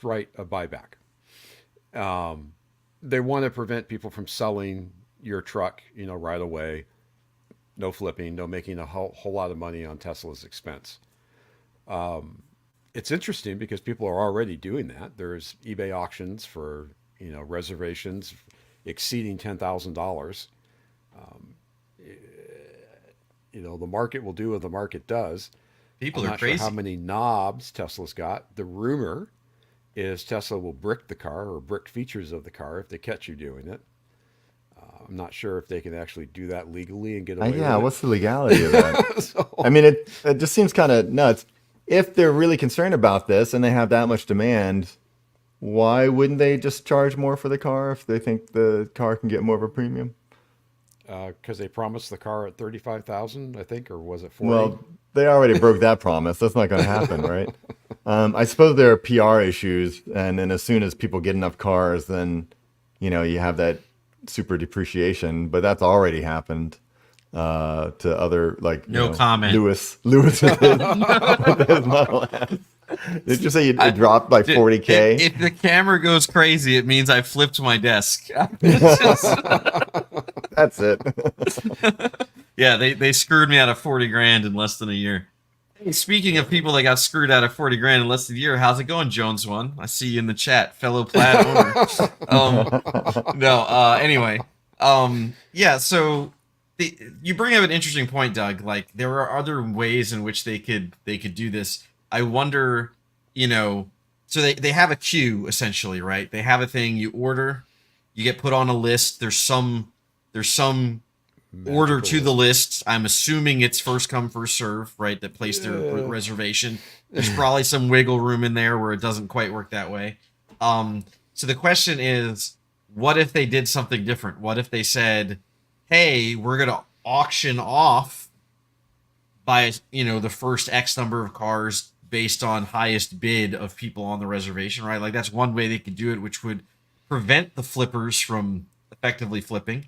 right of buyback. They want to prevent people from selling your truck, right away. No flipping, no making a whole lot of money on Tesla's expense. It's interesting because people are already doing that. There's eBay auctions for reservations exceeding $10,000. The market will do what the market does. People I'm are not crazy. sure how many knobs Tesla's got. The rumor is Tesla will brick the car or brick features of the car if they catch you doing it. I'm not sure if they can actually do that legally and get away Yeah, with what's the legality of that? it. So, I mean, it just seems kind of nuts. If they're really concerned about this and they have that much demand, why wouldn't they just charge more for the car if they think the car can get more of a premium? because they promised the car at 35,000, I think, or was it 40? Well, they already broke that promise. That's not going to happen, right? I suppose there are PR issues, and then as soon as people get enough cars, then you have that super depreciation. But that's already happened to other No comment. Lewis with his Model S. Did you say it dropped by 40K? If the camera goes crazy, it means I flipped my desk. It's just- That's it. yeah, they screwed me out of 40 grand in less than a year. Hey, speaking of people that got screwed out of 40 grand in less than a year, how's it going, Jones One? I see you in the chat, fellow Plaid owner. Anyway, yeah. So you bring up an interesting point, Doug. Like there are other ways in which they could do this. I wonder, so they have a queue essentially, right? They have a thing you order, you get put on a list. There's some order to the list. I'm assuming it's first come first serve, right? That place their reservation. There's probably some wiggle room in there where it doesn't quite work that way. So the question is, what if they did something different? What if they said, "Hey, we're gonna auction off by the first X number of cars based on highest bid of people on the reservation," right? Like that's one way they could do it, which would prevent the flippers from effectively flipping.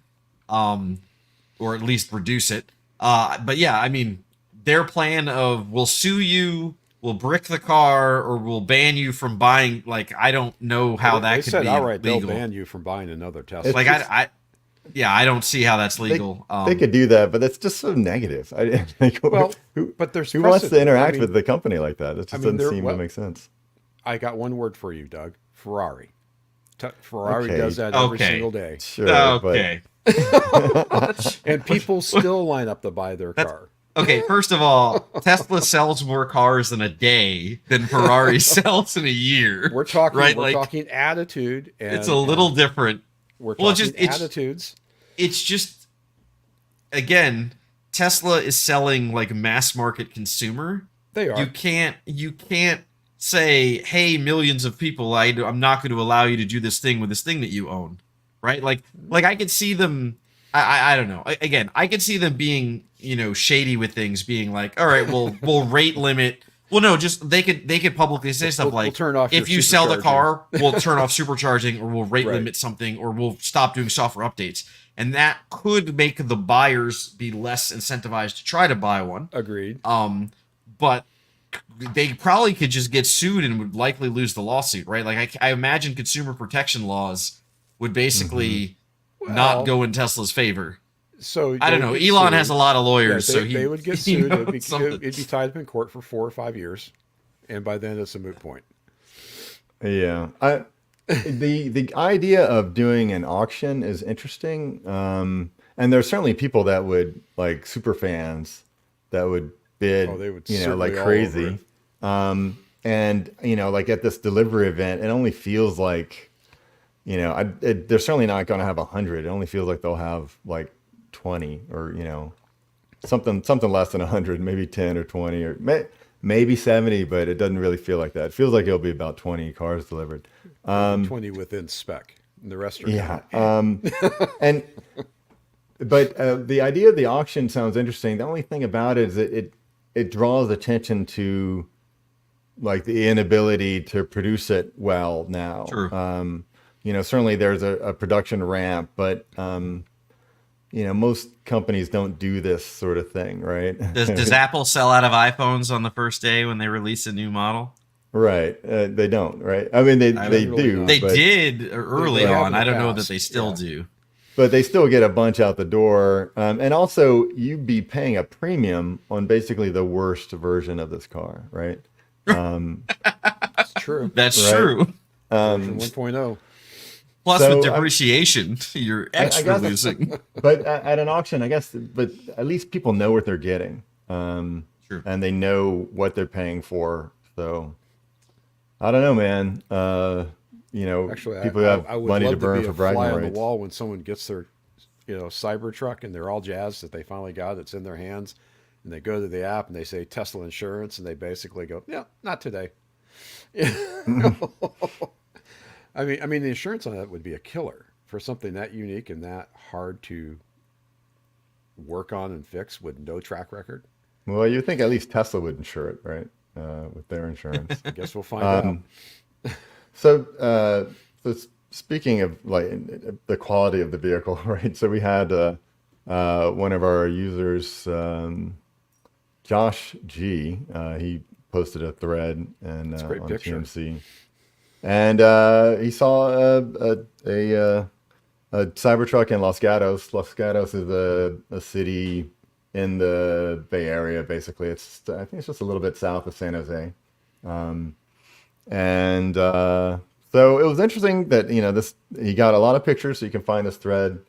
Or at least reduce it. But yeah, I mean, their plan of we'll sue you, we'll brick the car, or we'll ban you from buying. Like, I don't know how that they could said be outright legal. they'll ban you from buying another Tesla. Like, I don't see how that's legal. They could do that, but that's just so negative. But there's who wants to precedent. interact with the company like that? It just doesn't seem to well, make sense. I got one word for you, Doug. Ferrari. Ferrari Okay. does that every Okay. single day. Sure, okay. And people still line up to buy their car. Okay, first of all, Tesla sells more cars in a day than Ferrari sells in a year. We're talking right? we're Like, talking attitude and it's a little different. we're well, talking it's- attitudes. It's just, again, Tesla is selling like mass market consumer. They are. You can't say, "Hey, millions of people, I'm not going to allow you to do this thing with this thing that you own," right? Like I could see them. I don't know. Again, I could see them being shady with things, being like, "All right, we'll rate limit." Well, no, just they could publicly say stuff we'll like, turn off "If your you sell the supercharging." car, we'll turn off supercharging, or we'll rate Right. limit something, or we'll stop doing software updates." And that could make the buyers be less incentivized to try to buy one. Agreed. But they probably could just get sued and would likely lose the lawsuit, right? Like I imagine consumer protection laws would basically not Well, go in Tesla's favor. So I don't they know. would Elon sue. has a lot of Yeah, lawyers, they, so they would get he sued. knows something. It'd be tied up in court for 4 or 5 years, and by then it's a moot point. Yeah, the idea of doing an auction is interesting, and there's certainly people that would like super fans that would bid, Oh, they would like certainly all over crazy, and like at this delivery event, it only feels like, they're certainly not going to have 100. It only feels like they'll have like 20 or something less than 100, maybe 10 or 20 or maybe 70, but it doesn't really feel like that. It feels like it'll be about 20 cars delivered. 20 within spec, and the rest are Yeah. gone. But the idea of the auction sounds interesting. The only thing about it is it draws attention to like the inability to produce it well now. True. Certainly there's a production ramp, but most companies don't do this sort of thing, right? Does Apple sell out of iPhones on the first day when they release a new model? Right. They don't, right? I mean, they really do. not. They but, did early They have on. in the I don't know that past, they still yeah. do. but they still get a bunch out the door. And also, you'd be paying a premium on basically the worst version of this car, right? It's true. That's Right. true. Version 1.0. Plus, So, with depreciation, you're extra guess- losing. But at an auction, I guess, but at least people know what they're getting. True. And they know what they're paying for. So, I don't know, man. Actually, people who have I would money love to burn be for a fly bragging on the rights. wall when someone gets their Cybertruck, and they're all jazzed that they finally got it. It's in their hands, and they go to the app and they say Tesla insurance, and they basically go, "Yeah, not today." I mean, the insurance on that would be a killer for something that unique and that hard to work on and fix with no track record. Well, you think at least Tesla would insure it, right? With their insurance. I guess we'll find out. So, speaking of like the quality of the vehicle, right? So we had one of our users, Josh G. He posted a thread and It's a great on picture. TMC, and he saw a Cybertruck in Los Gatos. Los Gatos is a city in the Bay Area, basically. I think it's just a little bit south of San Jose. So it was interesting that he got a lot of pictures, so you can find this thread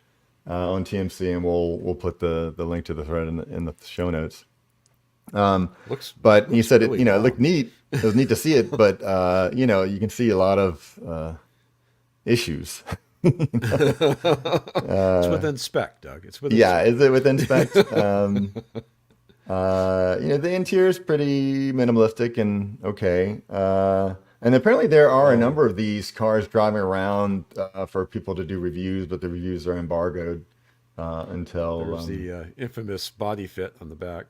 on TMC, and we'll put the link to the thread in the show notes. But he said really it long. looked neat. It was neat to see it, but you can see a lot of issues. It's within spec, Doug. It's within Yeah, spec. is it within spec? The interior is pretty minimalistic and okay. And apparently there are a number of these cars driving around for people to do reviews, but the reviews are embargoed until. There's the infamous body fit on the back.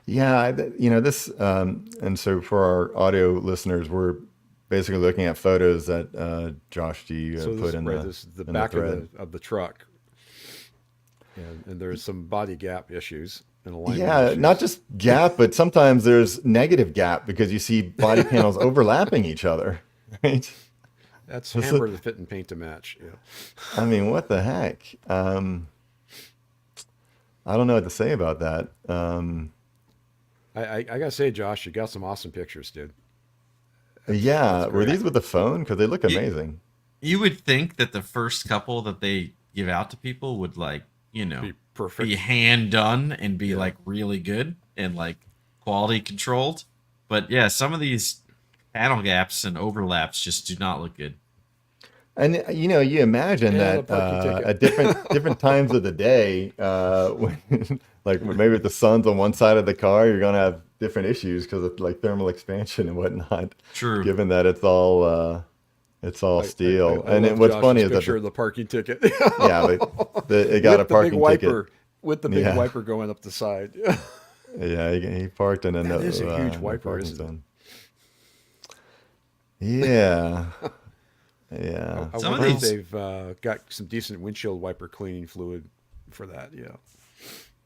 Yeah, this, and so for our audio listeners, we're basically looking at photos that Josh G So put in this is the in back thread. of the truck, and there's some body gap issues and alignment Yeah, issues. not just gap, but sometimes there's negative gap because you see body panels overlapping each other, right? That's This is- hammer to fit and paint to match. Yeah. I mean, what the heck? I don't know what to say about that. I gotta say, Josh, you got some awesome pictures, dude. Yeah, were great. these with the phone? Because they look amazing. You would think that the first couple that they give out to people would Be perfect. be hand done and be Yeah. like really good and like quality controlled. But yeah, some of these panel gaps and overlaps just do not look good. And you imagine Yeah, that the parking ticket. at different times of the day, when, like maybe if the sun's on one side of the car, you're gonna have different issues because of like thermal expansion and whatnot. True. Given that it's all steel. I love What's Josh's funny is that picture of the parking ticket. yeah, it got With a parking the big wiper, ticket. with the big Yeah. wiper going up the side. Yeah, he parked in a That is a huge no wiper, parking isn't it? zone. Yeah, yeah. I Some of wonder if these- they've got some decent windshield wiper cleaning fluid for that. Yeah.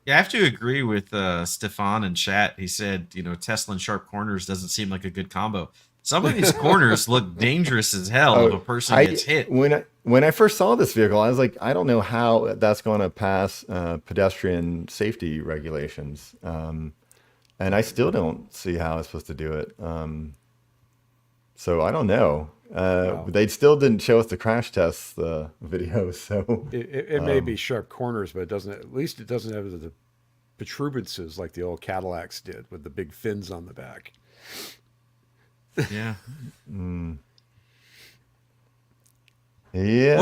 Yeah, I have to agree with Stefan in chat. He said, Tesla and sharp corners doesn't seem like a good combo. Some of these corners look dangerous as hell if a person gets hit. When I first saw this vehicle, I was like, I don't know how that's going to pass pedestrian safety regulations, and I still don't see how it's supposed to do it. So I don't know. Wow. They still didn't show us the crash test video, so It may be sharp corners, but it doesn't. At least it doesn't have the protuberances like the old Cadillacs did with the big fins on the back. Yeah. yeah.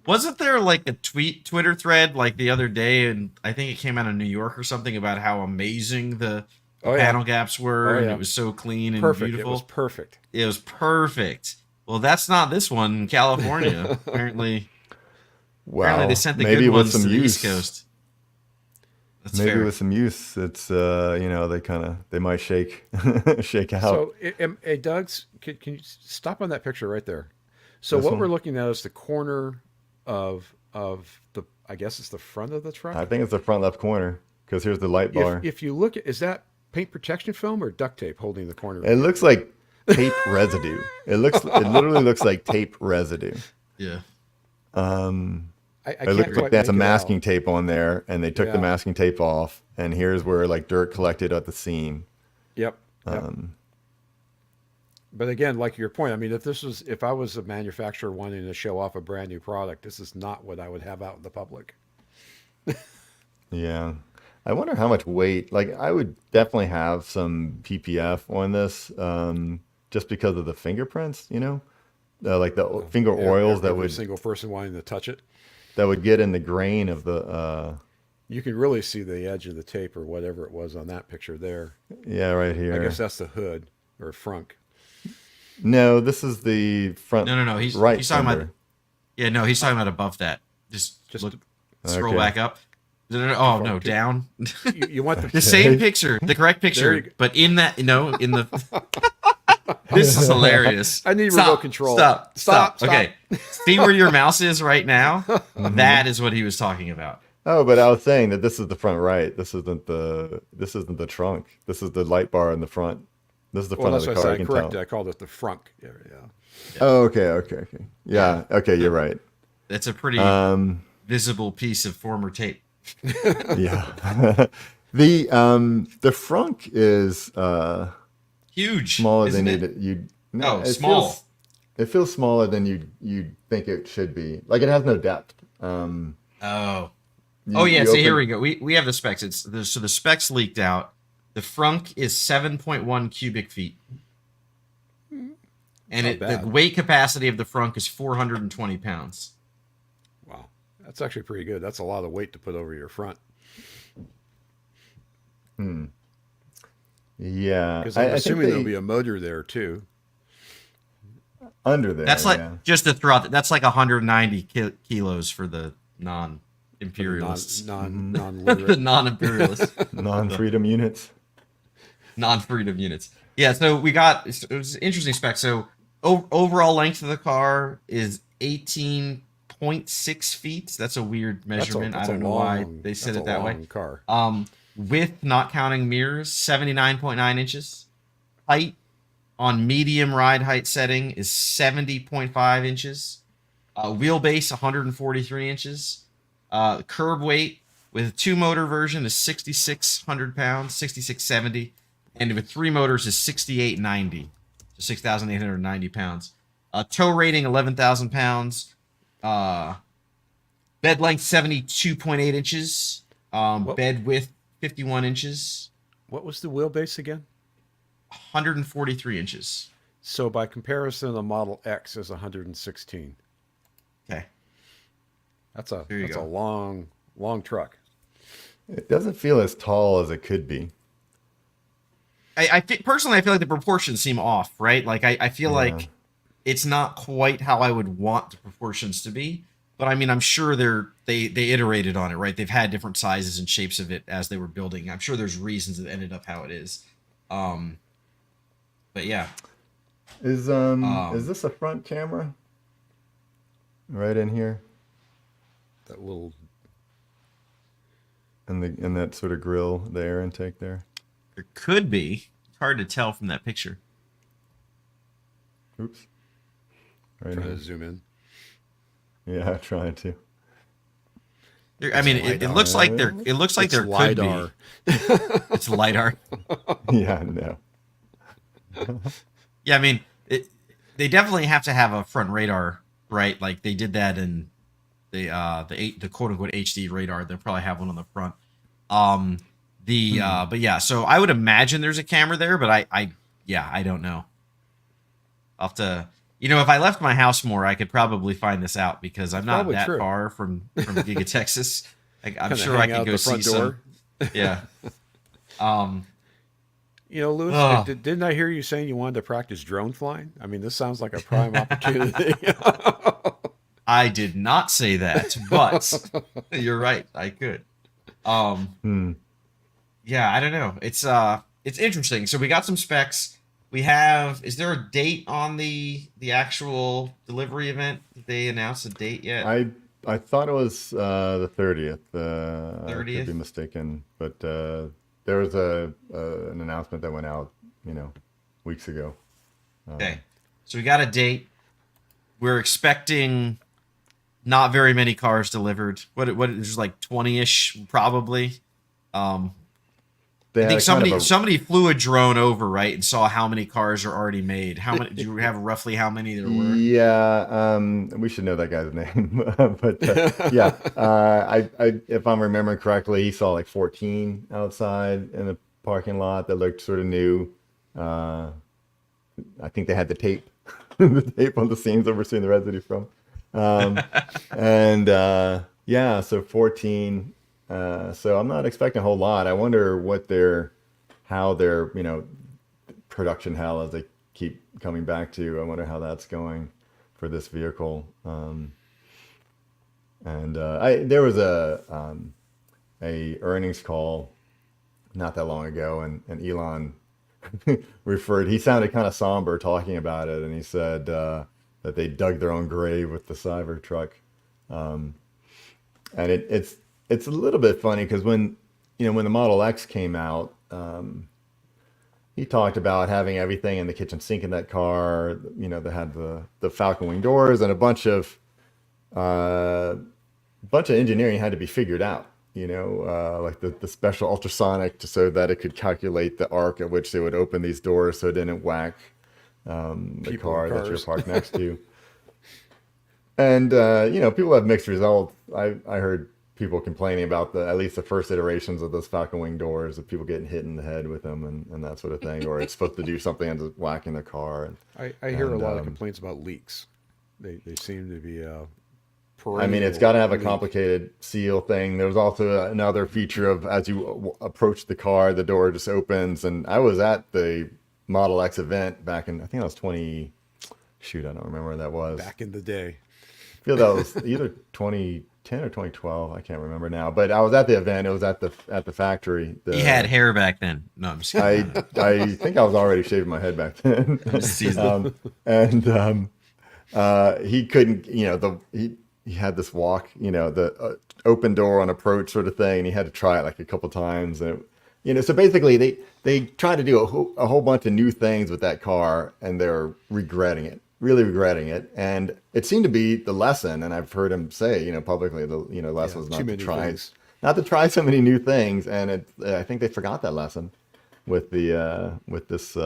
Wasn't there like a Twitter thread like the other day, and I think it came out of New York or something about how amazing the Oh, yeah. panel gaps were, Oh, and yeah. it was so clean and Perfect. beautiful. It was perfect. It was perfect. Well, that's not this one in California. Apparently Wow. they sent the Maybe good with ones some to the use. East Coast. That's Maybe fair. with some use, it's they might shake shake out. So, hey, Doug, can you stop on that picture right there? So This what one? we're looking at is the corner of the. I guess it's the front of the truck. I think it's the front left corner because here's the light bar. If you look at, is that paint protection film or duct tape holding the corner? It looks like tape residue. It literally looks like tape residue. Yeah. I It can't looks like quite they had make some it masking out. tape on there, and they took the Yeah. masking tape off, and here's where like dirt collected at the seam. Yep. But again, like your point, I mean, if I was a manufacturer wanting to show off a brand new product, this is not what I would have out in the public. Yeah. I wonder how much weight, like I would definitely have some PPF on this, just because of the fingerprints, like the finger oils that Every would single person wanting to touch it. that would get in the grain of the You can really see the edge of the tape or whatever it was on that picture there. yeah, right I here. guess that's the hood or frunk. No, this is the front. No. He's right talking about. fender. Yeah, no, he's talking about above that. Just look, scroll Okay. back up. Oh no, Too- down. You want The the same picture, the correct There picture, you go. but in that, in the. This is hilarious. I need remote control. Stop. Stop. Okay, see where your mouse is right now. That is what he was talking about. Oh, but I was saying that this is the front right. This isn't the trunk. This is the light bar in the front. This is the Well, front that's of what the I car. I said. I can corrected. tell. I called it the frunk. Yeah. Oh, okay. Yeah. Okay, you're right. That's a pretty visible piece of former tape. Yeah. The frunk is Huge. smaller isn't than it? you'd. Oh, small. It feels smaller than you'd think it should be. Like it has no depth. Oh. You- Oh yeah. you So open- here we go. We have the specs. So the specs leaked out. The frunk is 7.1 cubic feet, and Not the bad. weight capacity of the frunk is 420 pounds. Wow. That's actually pretty good. That's a lot of weight to put over your front. Yeah. Because I I'm think assuming there'll they- be a motor there too. under there. That's like yeah. just to throw out. That's like 190 kilos for the Non non-imperialists. non Mm-hmm. The non-literate. non-imperialists, non-freedom units. non-freedom units. Yeah. So it was an interesting spec. So overall length of the car is 18.6 feet. That's a weird measurement. I don't know why they said it that way. Car. Width, not counting mirrors, 79.9 inches. Height on medium ride height setting is 70.5 inches. Wheelbase, 143 inches. Curb weight with a 2-motor version is 6,600 pounds, 6,670. And with 3 motors is 6,890, so 6,890 pounds. Tow rating, 11,000 pounds. Bed length, 72.8 inches. Bed width, 51 inches. What was the wheelbase again? 143 inches. So by comparison, the Model X is 116. Okay. That's a There you go. long truck. It doesn't feel as tall as it could be. Personally, I feel like the proportions seem off, right? Like I feel like it's not quite how I would want the proportions to be. But I mean, I'm sure they iterated on it, right? They've had different sizes and shapes of it as they were building. I'm sure there's reasons it ended up how it is. But yeah, Is this a front camera? Right in here, That little. and that sort of grill, the air intake there. there could be. It's hard to tell from that picture. Oops. Right Trying here. to zoom in. Yeah, trying to. I mean, it looks like there. It looks like It's there could LiDAR. be. It's lidar. Yeah, no. Yeah, I mean, they definitely have to have a front radar, right? Like they did that in the quote unquote HD radar. They'll probably have one on the front. But yeah, so I would imagine there's a camera there, but I don't know. I'll have to, if I left my house more, I could probably find this out because I'm not Probably that true. far from Giga Texas. I'm Kinda sure I hang could out go the see front some. door. Yeah. Lewis, Oh. didn't I hear you saying you wanted to practice drone flying? I mean, this sounds like a prime opportunity. I did not say that, but you're right. I could. Yeah, I don't know. It's interesting. So we got some specs. We have. Is there a date on the actual delivery event? Did they announce a date yet? I thought it was the 30th. I 30th? could be mistaken, but there was an announcement that went out, weeks ago. Okay. So we got a date. We're expecting not very many cars delivered. What there's like 20-ish probably. They I think had kind of somebody flew a drone over, right, and saw how many cars are already made. How many do you have roughly how many there were? Yeah, we should know that guy's name, but yeah, if I'm remembering correctly, he saw like 14 outside in the parking lot that looked sort of new. I think they had the tape, the tape on the seams that we're seeing the residue from. And yeah, so 14. So I'm not expecting a whole lot. I wonder how their, production hell as they keep coming back to. I wonder how that's going for this vehicle. And there was a earnings call not that long ago, and Elon he sounded kind of somber talking about it, and he said that they dug their own grave with the Cybertruck. Um, and it's a little bit funny because when the Model X came out, he talked about having everything in the kitchen sink in that car. They had the Falcon Wing doors and a bunch of engineering had to be figured out. Like the special ultrasonic so that it could calculate the arc at which they would open these doors so it didn't whack the People car in that you're cars. parked next to. And people have mixed results. I heard people complaining about at least the first iterations of those Falcon Wing doors, of people getting hit in the head with them and that sort of thing, or it's supposed to do something and just whacking the car. I hear a And lot of complaints about leaks. They seem to be I mean, it's perennial got to have a leak. complicated seal thing. There's also another feature of as you approach the car, the door just opens. And I was at the Model X event back in, I think that was 20, shoot, I don't remember when that was. Back in the day. I feel that was either 2010 or 2012. I can't remember now. But I was at the event. It was at the factory. He had hair back then. No, I'm just kidding. I think I was already shaving my head back then. I'm just teasing. And he couldn't, he had this walk, the open door on approach sort of thing, and he had to try it like a couple times. And so basically they tried to do a whole bunch of new things with that car, and they're regretting it, really regretting it. And it seemed to be the lesson. And I've heard him say, publicly, the lesson was Too not to many try, things. so many new things. And I think they forgot that lesson with this.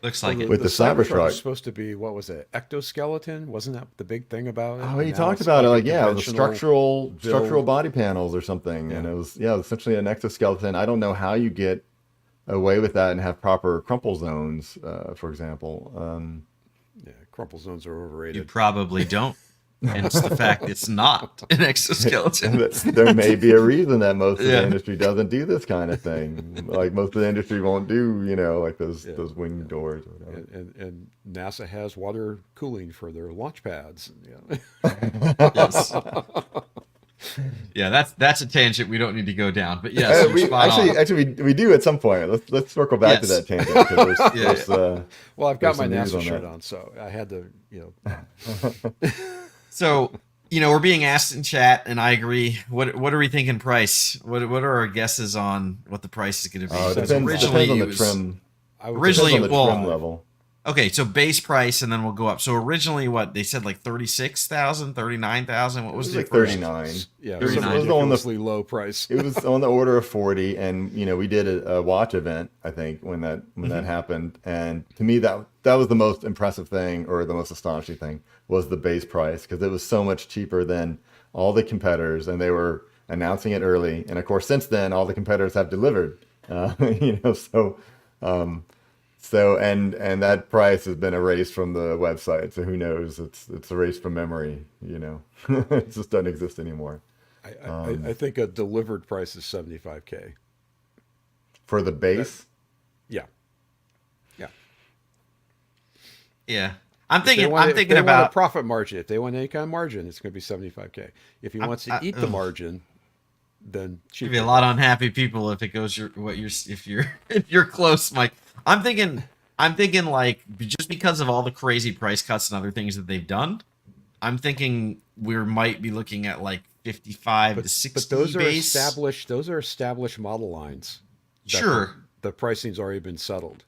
Looks like it. With the Cybertruck. was supposed to be, what was it, ectoskeleton? Wasn't that the big thing about it? Oh, he Now talked it's about it a like, yeah, it was a conventional structural build. body panels or something, and Yeah. it was essentially an exoskeleton. I don't know how you get away with that and have proper crumple zones, for example. Yeah, crumple zones are You overrated. probably don't. Hence the fact it's not an exoskeleton. There may be a reason that most of Yeah. the industry doesn't do this kind of thing. Like most of the industry won't do, like those wing doors or whatever. And NASA has water cooling for their launch pads. Yeah. Yes. Yeah, that's a tangent we don't need to go down. But yes, you're we spot on. actually we do at some point. Let's circle back to Yes. that tangent because Yeah, Well, I've got There's my some news NASA on shirt that. on, so I had to, So, we're being asked in chat, and I agree. What are we thinking price? What are our guesses on what the price is going to be? it Because depends originally on it the was- trim. I would Originally, Depends on the well, trim level. Okay, so base price, and then we'll go up. So originally, what they said, like 36,000, 39,000. What It was was the like first? 39. yeah, It was, some 39. it was on the ridiculously low price. it was on the order of 40, and we did a watch event, I think, when that happened. And to me, that was the most impressive thing, or the most astonishing thing, was the base price, because it was so much cheaper than all the competitors, and they were announcing it early. And of course, since then, all the competitors have delivered. And that price has been erased from the website. So who knows? It's erased from memory. It just doesn't exist anymore. I think a delivered price is $75K. For the base. Yeah. Yeah. Yeah, I'm If they thinking. want I'm if thinking they want a about. profit margin. If they want any kind of margin, it's going to be $75K. If he wants to eat the ugh. margin, then There'd be a lot of unhappy people if it goes if you're close, Mike. I'm thinking like just because of all the crazy price cuts and other things that they've done, I'm thinking we might be looking at like 55 to 60 but those are base. established. Those are established model lines. that Sure, The pricing's already been settled.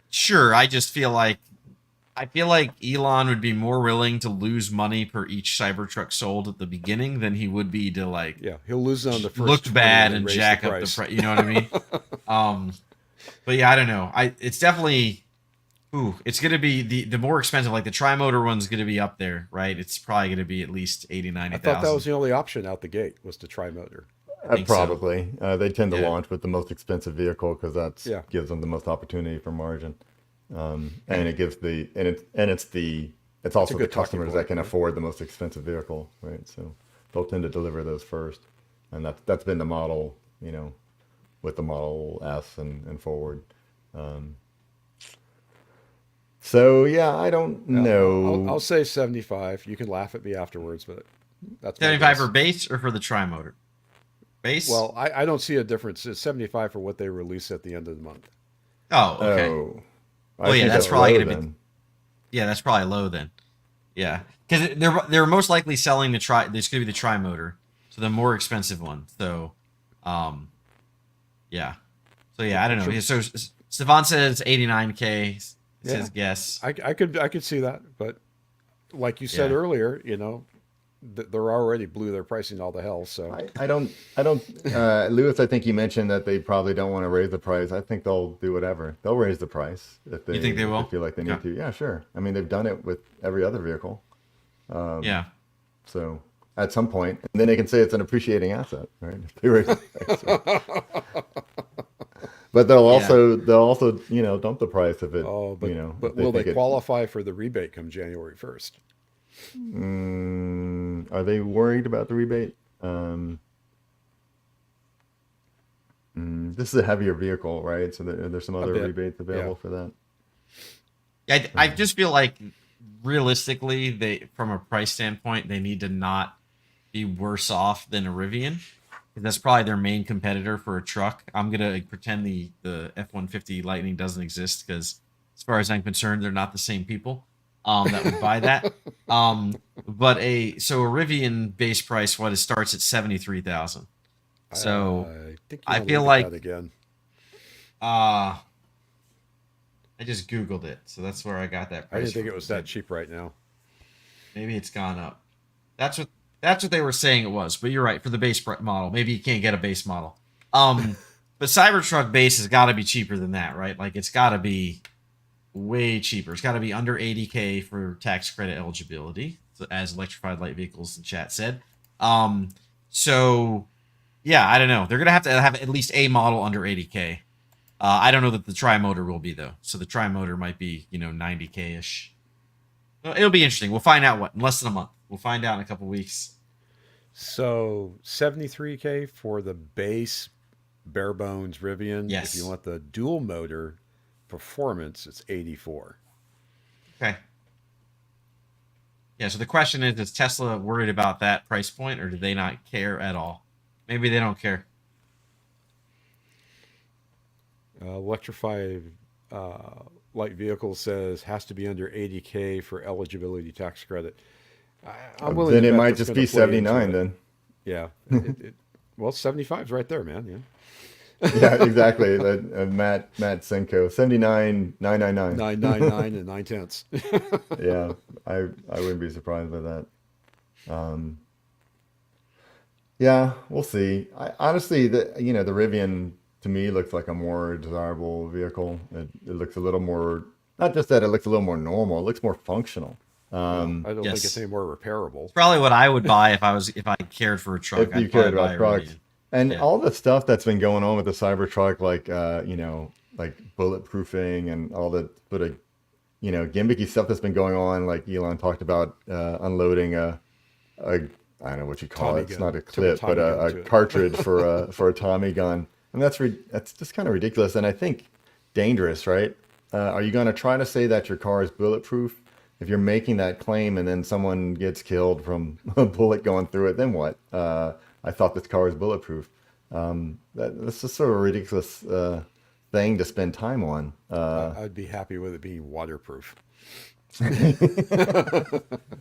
sure. I feel like Elon would be more willing to lose money per each Cybertruck sold at the beginning than he would be to like Yeah, he'll lose on the first. look 20 bad and and raise jack up the price. price. You know what I mean? But yeah, I don't know. It's definitely. Ooh, it's gonna be the more expensive. Like the tri-motor one's gonna be up there, right? It's probably gonna be at least 80, I thought that 90,000. was the only option out the gate was the tri-motor. think so. Probably. They tend to Yeah. launch with the most expensive vehicle because that Yeah. gives them the most opportunity for margin. And it gives it's the it's a also the good talking customers point, that can right? afford the most expensive vehicle, right? So they'll tend to deliver those first, and that's been the model, with the Model S and forward. Um, so yeah, I don't Yeah, I'll know. say 75. You can laugh at me afterwards, but that's my 75 for guess. base or for the tri-motor? Base? Well, I don't see a difference. It's 75 for what they release at the end of the month. Oh, okay. Oh, I Well, yeah, think that's that's probably low going to be, then. yeah, that's probably low then. Yeah, because they're most likely selling the tri. There's going to be the tri motor, so the more expensive one. So, um, yeah. So yeah, I don't know. Sure. Yeah, so Stefan says 89K. Yeah, Says guess. I could see that, but like you said Yeah. earlier, they're already blew their pricing all to hell. So I don't, Lewis, I think you mentioned that they probably don't want to raise the price. I think they'll do whatever. They'll raise the price You think they if they will? feel like they need Okay. to. Yeah, sure. I mean, they've done it with every other vehicle. Yeah. So at some point, and then they can say it's an appreciating asset, right? If they raise the price. But Yeah. they'll also, dump the price if it, oh, if but they will they think it. qualify for the rebate come January 1st? Are they worried about the rebate? This is a heavier vehicle, right? So there's some A other bit, rebates yeah. available for that. I just feel like realistically, they from a price standpoint, they need to not be worse off than a Rivian. That's probably their main competitor for a truck. I'm gonna pretend the F-150 Lightning doesn't exist because, as far as I'm concerned, they're not the same people that would buy that. But a Rivian base price what it starts at 73,000. So I think you I want to feel look at that like again. uh I just Googled it, so that's where I got that I price didn't think from. it was that cheap right now. Maybe it's gone up. That's what they were saying it was. But you're right for the base model. Maybe you can't get a base model. But Cybertruck base has got to be cheaper than that, right? Like it's got to be way cheaper. It's got to be under 80K for tax credit eligibility, so as electrified light vehicles in chat said. So yeah, I don't know. They're gonna have to have at least a model under 80K. I don't know that the tri-motor will be though. So the tri-motor might be 90K ish. It'll be interesting. We'll find out in less than a month. We'll find out in a couple weeks. So 73K for the base bare bones Rivian. If you Yes. want the dual motor performance, it's 84. Okay. Yeah. So the question is Tesla worried about that price point, or do they not care at all? Maybe they don't care. Electrified uh, light vehicle says has to be under 80K for eligibility tax credit. I'm willing Then to it bet might that's just going to be play into 79 it. then. Yeah. Well, 75 is right there, man. Yeah. Yeah, exactly. Matt Senko, 79,999. 999 and 9 tenths. Yeah, I wouldn't be surprised by that. Um, yeah, we'll see. Honestly, the Rivian to me looks like a more desirable vehicle. It looks a little more, not just that, it looks a little more normal. It looks more functional. Well, Um, I don't think it's Yes. any more repairable. Probably what I would buy if I cared for a truck. if you I'd probably cared buy about a trucks Rivian. and Yeah. all the stuff that's been going on with the Cybertruck, like like bulletproofing and all the sort of gimmicky stuff that's been going on. Like Elon talked about unloading a I don't know what you call Tommy it. It's gun. not a Took a clip, but Tommy gun a to it. cartridge for a Tommy gun, and that's just kind of ridiculous. And I think dangerous, right? Are you going to try to say that your car is bulletproof? If you're making that claim and then someone gets killed from a bullet going through it, then what? I thought this car was bulletproof. That's just sort of a ridiculous thing to spend time on. I'd be happy with it being waterproof.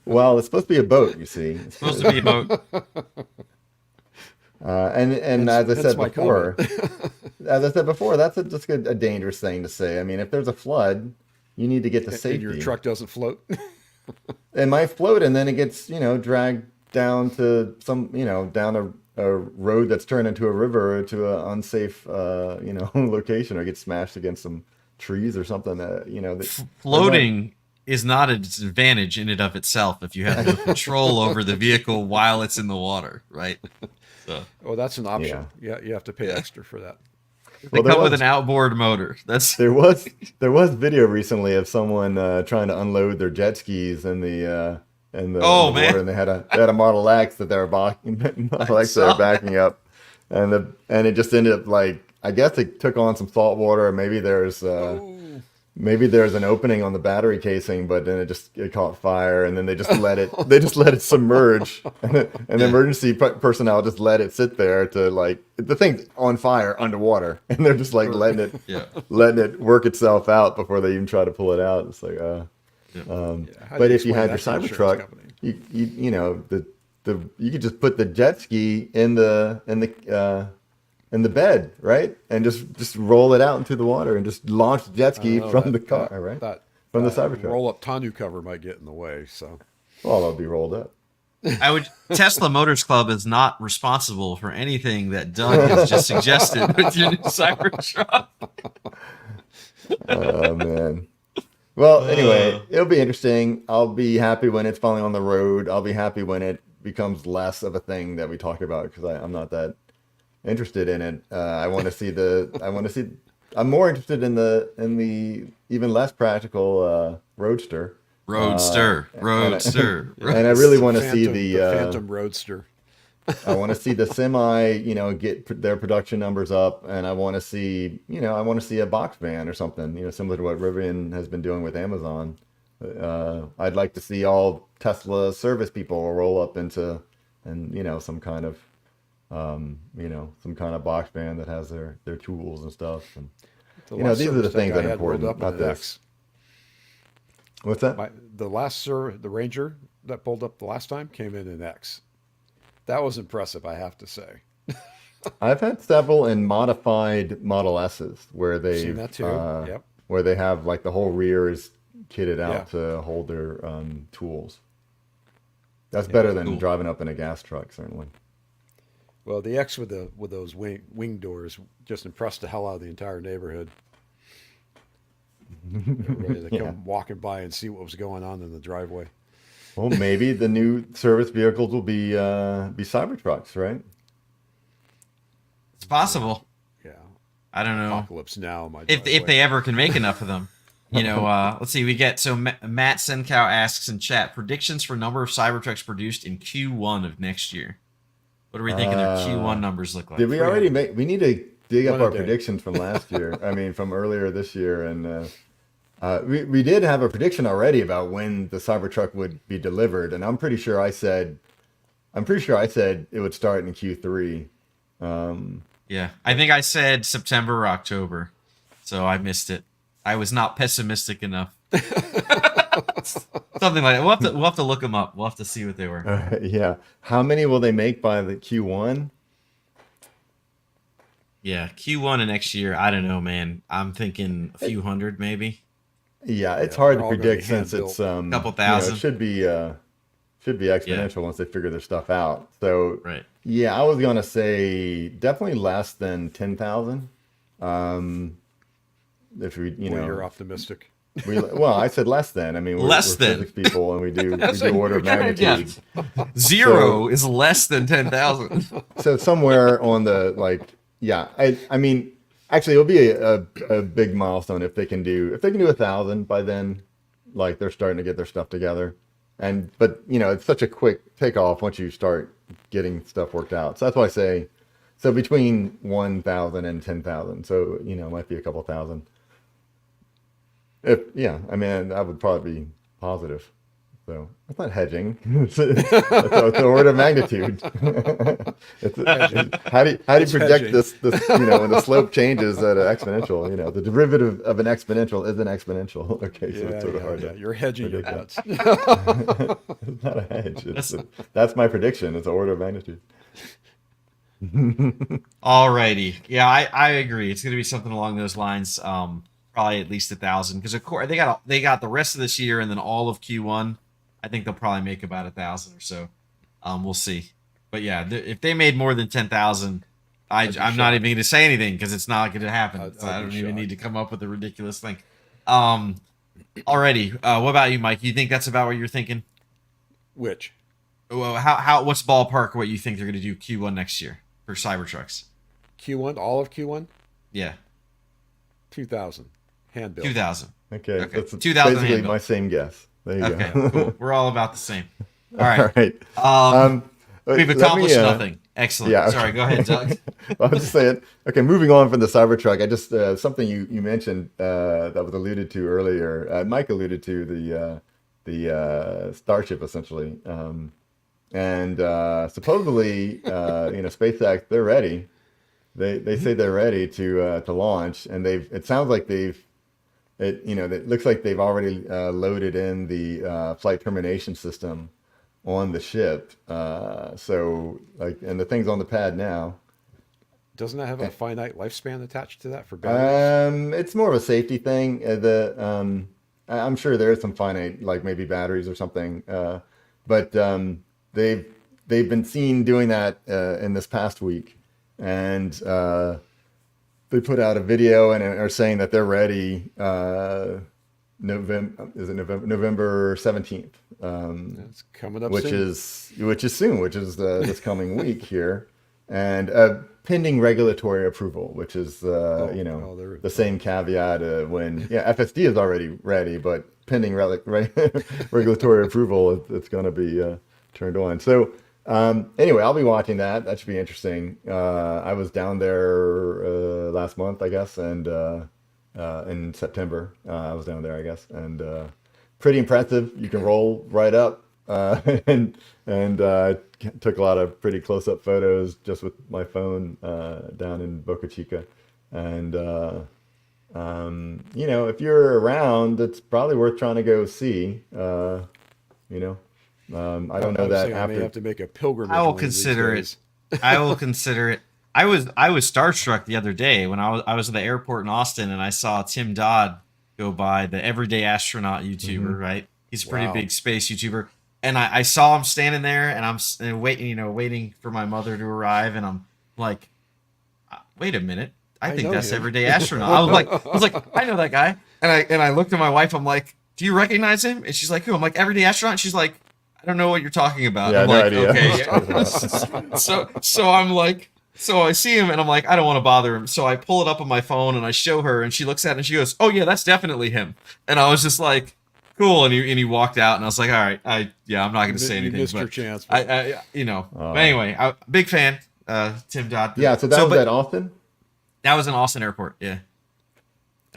Well, it's supposed to be a boat, you see. It's supposed to be about And Hence, as I hence said my before, comment. that's just a dangerous thing to say. I mean, if there's a flood, you need to get to And your safety. truck doesn't float. It might float and then it gets, dragged down to down a road that's turned into a river or to an unsafe, location, or gets smashed against some trees or something. There's floating is not a disadvantage in and of itself if you have no control over the vehicle while it's in the water, right? So Oh, that's an option. Yeah. Yeah, you have to pay extra for that. They Well, come with an outboard motor. That's there was video recently of someone trying to unload their jet skis Oh, in the man. water, and they had a Model X that they were Model X they were saw backing up, and it just ended up like, I guess it took on some salt water, and maybe there's an opening on the battery casing, but then it caught fire, and then they just let it submerge, and the emergency personnel just let it sit there to, like, the thing's on fire underwater, and they're just like yeah. letting it work itself out before they even try to pull it out. It's like, How do but you if you explain had your that to an insurance Cybertruck, company? you know, you could just put the jet ski in the bed, right? And just roll it out into the water and just launch the jet I ski don't know, from the car, right? From the Cybertruck. roll-up tonneau cover might get in the way. So Well, it'll be rolled up. Tesla Motors Club is not responsible for anything that Doug has just suggested with your new Cybertruck. Oh man. Well, anyway, it'll be interesting. I'll be happy when it's finally on the road. I'll be happy when it becomes less of a thing that we talk about, because I'm not that interested in it. I want to see I'm more interested in the even less practical Roadster. Roadster. And I really want to see the Phantom Roadster. I want to see the Semi, get their production numbers up, and I want to see, a box van or something, similar to what Rivian has been doing with Amazon. I'd like to see all Tesla service people roll up into, and some kind of, box van that has their tools and stuff. And The these last are the service things tech that I are had rolled important, up in not an this. X. What's that? The Ranger that pulled up the last time came in an X. That was impressive, I have to say. I've had several in modified Model S's where Seen that too. Yep. where they have, like, the whole rear is kitted out Yeah. to hold their tools. That's better than Cool. driving up in a gas truck, certainly. Well, the X with those wing doors just impressed the hell out of the entire neighborhood. Everybody that Yeah. come walking by and see what was going on in the driveway. Well, maybe the new service vehicles will be Cybertrucks, right? It's possible. Yeah. I don't know Apocalypse Now, my if driveway. they ever can make enough of them. Let's see. We get Matt Senkow asks in chat predictions for number of Cybertrucks produced in Q1 of next year. What are we thinking their Q1 numbers look like? Did we already make? We need to dig up One a our day. predictions from last year. I mean, from earlier this year, and we did have a prediction already about when the Cybertruck would be delivered, and I'm pretty sure I said it would start in Q3. Yeah, I think I said September or October, so I missed it. I was not pessimistic enough. Something like that. We'll have to look them up. We'll have to see what they were. Yeah. How many will they make by the Q1? Yeah, Q1 of next year. I don't know, man. I'm thinking a few hundred, maybe. Yeah, it's Yeah, hard they're to all gonna predict be since hand-built. it's Couple it thousand. should be exponential once they figure their stuff out. So Right. yeah, I was gonna say definitely less than 10,000. If we, Boy, you're optimistic. well, I said less than. I mean, we're Less than. physics people, and we do That's order of a huge magnitude. Zero is less than 10,000. So somewhere on the, like, yeah, I mean, actually, it'll be a big milestone if they can do 1,000 by then. Like, they're starting to get their stuff together, but it's such a quick takeoff once you start getting stuff worked out. So that's why I say, so between 1,000 and 10,000. So it might be a couple thousand. I mean, that would probably be positive. So it's not hedging. It's an order of magnitude. How do you It's project hedging. this? When the slope changes at an exponential, the derivative of an exponential is an exponential. Okay, so it's sort of hard. Yeah. You're hedging your predict bets. It's not a hedge. That's my prediction. It's an order of magnitude. Alrighty. Yeah, I agree. It's going to be something along those lines. Probably at least 1,000, because of course they got the rest of this year and then all of Q1. I think they'll probably make about 1,000 or so. We'll see. But yeah, if they made more than 10,000, I'm not even going to say anything because it's not going to happen. So I I'd don't be even shocked. need to come up with a ridiculous thing. Alrighty. What about you, Mike? You think that's about what you're thinking? Which? Well, what's ballpark what you think they're going to do Q1 next year for Cybertrucks? Q1? All of Q1? Yeah, 2000 hand built. 2000. Okay, Okay, that's 2000 basically hand my built. same guess. There you Okay, go. cool. We're all about the same. All All right. right. Um, Um, we've let me. accomplished nothing. Excellent. Yeah. Sorry, go ahead, Doug. Okay. I was just saying. Okay, moving on from the Cybertruck. I just something you mentioned that was alluded to earlier. Mike alluded to the Starship essentially, and supposedly SpaceX, they're ready. They say they're ready to launch, and it sounds like it looks like they've already loaded in the flight termination system on the ship. So like, and the thing's on the pad now. Doesn't that have a finite lifespan attached to that for batteries? It's more of a safety thing. I'm sure there is some finite, like maybe batteries or something. But they've they've been seen doing that in this past week, and they put out a video and are saying that they're ready. November 17th, It's coming up which soon. is soon, which is this coming week here, and pending regulatory approval, which is the same caveat when FSD is already ready, but pending regulatory approval, it's going to be turned on. So anyway, I'll be watching that. That should be interesting. I was down there last month, I guess, and in September. I was down there, I guess, and pretty impressive. You can roll right up, and took a lot of pretty close-up photos just with my phone down in Boca Chica. And if you're around, it's probably worth trying to go see. I don't know I was that saying I may after. have to make a pilgrimage I will one of these consider it. days. I will consider it. I was starstruck the other day when I was at the airport in Austin and I saw Tim Dodd go by, the everyday astronaut YouTuber, right? He's a pretty Wow. big space YouTuber, and I saw him standing there, and waiting for my mother to arrive, and I'm like, wait a minute, I I think know that's him. everyday astronaut. I was like, I know that guy, and I looked at my wife. I'm like, do you recognize him? And she's like, who? I'm like, everyday astronaut. And she's like, I don't know what you're talking about. Yeah, I'm no like, idea what okay, you're talking yeah. about. So I'm like, so I see him and I'm like, I don't want to bother him. So I pull it up on my phone and I show her and she looks at it and she goes, oh yeah, that's definitely him. And I was just like, cool. And he walked out and I was like, all right, I'm not going to say You anything. missed your But chance. But anyway, big fan, Tim Dodd. Yeah, so that was but at Austin. that was in Austin Airport. Yeah.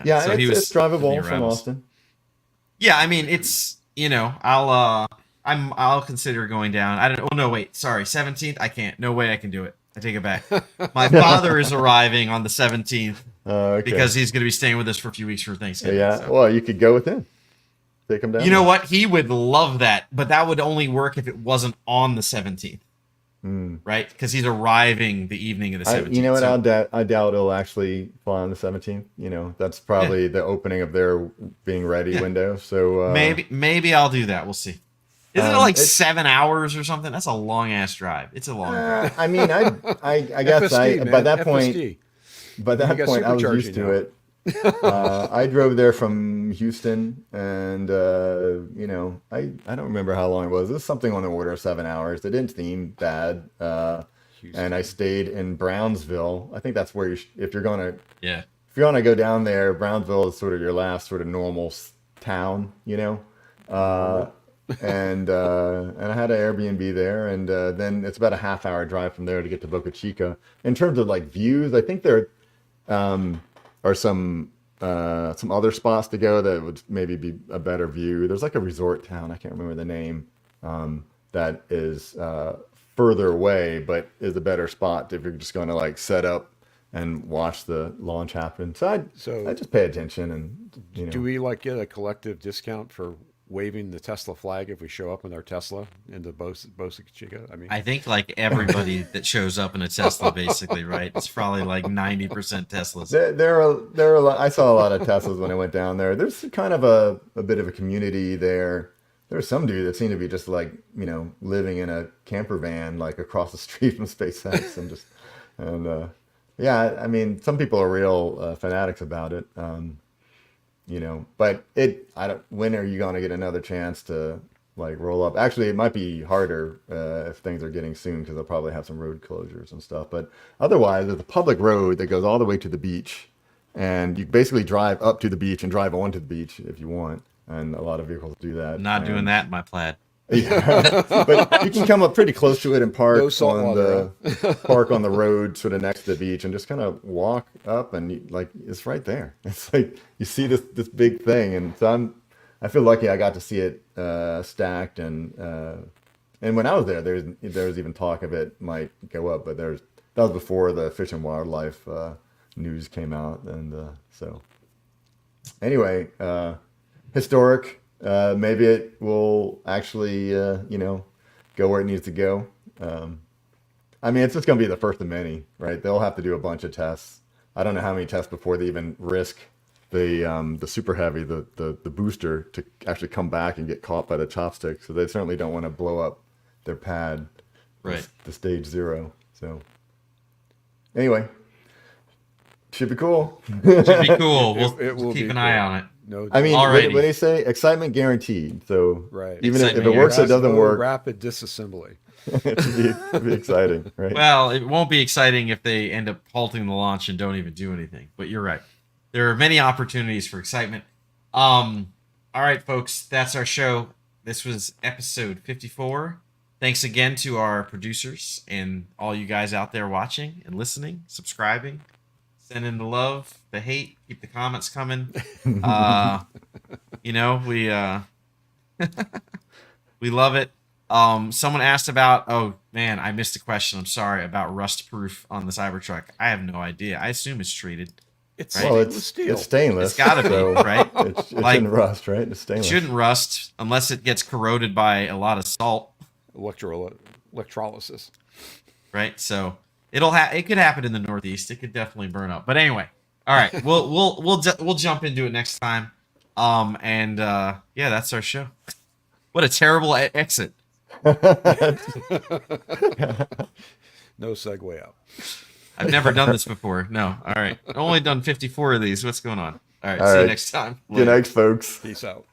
Yeah, So and he it's was in drivable the from Rebels. Austin. Yeah, I mean, it's I'll consider going down. I don't. Oh no, wait. Sorry, 17th. I can't. No way I can do it. I take it back. My father is arriving on the 17th Okay. because he's going to be staying with us for a few weeks for Thanksgiving. Yeah, So. well, you could go with him. Take him down. You know what? He would love that, but that would only work if it wasn't on the 17th, right? Because he's arriving the evening of the 17th. You know what? So, I doubt it'll actually fly on the 17th. That's probably the opening of their being ready window. So maybe I'll do that. We'll see. Isn't it like it's 7 hours or something? That's a long ass drive. It's a long drive. I mean, I guess FSD, man. by that point, FSD. by that got point, I was supercharging used to now. it. I drove there from Houston, and I don't remember how long it was. It was something on the order of 7 hours. It didn't seem bad. And I stayed in Brownsville. I think that's where if you're gonna Yeah. go down there, Brownsville is sort of your last sort of normal town, and I had an Airbnb there, and then it's about a half-hour drive from there to get to Boca Chica. In terms of like views, I think there are some other spots to go that would maybe be a better view. There's like a resort town, I can't remember the name, that is further away, but is a better spot if you're just going to like set up and watch the launch happen. So I just pay attention, and Do we get a collective discount for waving the Tesla flag if we show up in our Tesla into Boca Chica? I mean, I think like everybody that shows up in a Tesla, basically, right? It's probably like 90% Teslas. there are a lot, I saw a lot of Teslas when I went down there. There's kind of a bit of a community there. There's some dude that seemed to be just like living in a camper van like across the street from SpaceX, and yeah, I mean, some people are real fanatics about it. But I don't. When are you going to get another chance to like roll up. Actually, it might be harder if things are getting soon because they'll probably have some road closures and stuff. But otherwise, there's a public road that goes all the way to the beach, and you basically drive up to the beach and drive onto the beach if you want. And a lot of vehicles do that. I'm not doing And- that in my plaid. Yeah, but you can come up pretty close to it and park No salt on water, the park on the road, sort of next to the beach, and just kind of walk up, and like it's right there. It's like you see this big thing, and so I feel lucky I got to see it stacked, and when I was there, there was even talk of it might go up, but that was before the Fish and Wildlife news came out, and so anyway, historic. Maybe it will actually, go where it needs to go. I mean, it's just going to be the first of many, right? They'll have to do a bunch of tests. I don't know how many tests before they even risk the super heavy, the booster to actually come back and get caught by the chopsticks. So they certainly don't want to blow up their pad, Right. the stage 0. So anyway, should be cool. Should be cool. We'll It will keep be an eye cool. on it. No, I mean, Alrighty. what do they say? Excitement guaranteed. So Right. even if Excitement it works, it doesn't no work. Rapid disassembly. It'd be exciting, right? Well, it won't be exciting if they end up halting the launch and don't even do anything. But you're right. There are many opportunities for excitement. All right, folks, that's our show. This was episode 54. Thanks again to our producers and all you guys out there watching and listening, subscribing, sending the love, the hate, keep the comments coming. We love it. Someone asked about, oh man, I missed a question. I'm sorry, about rust proof on the Cybertruck. I have no idea. I assume it's treated. It's Right. Well, stainless steel. it's stainless. It's gotta be, so right? It Like- shouldn't rust, right? It's It stainless. shouldn't rust unless it gets corroded by a lot of salt, Electrolysis. right? So it could happen in the Northeast. It could definitely burn up. But anyway, all right, we'll jump into it next time. Yeah, that's our show. What a terrible exit. No segue out. I've never done this before. No. All right. I've only done 54 of these. What's going on? All right. All See you right. next time. Good night, folks. Peace out.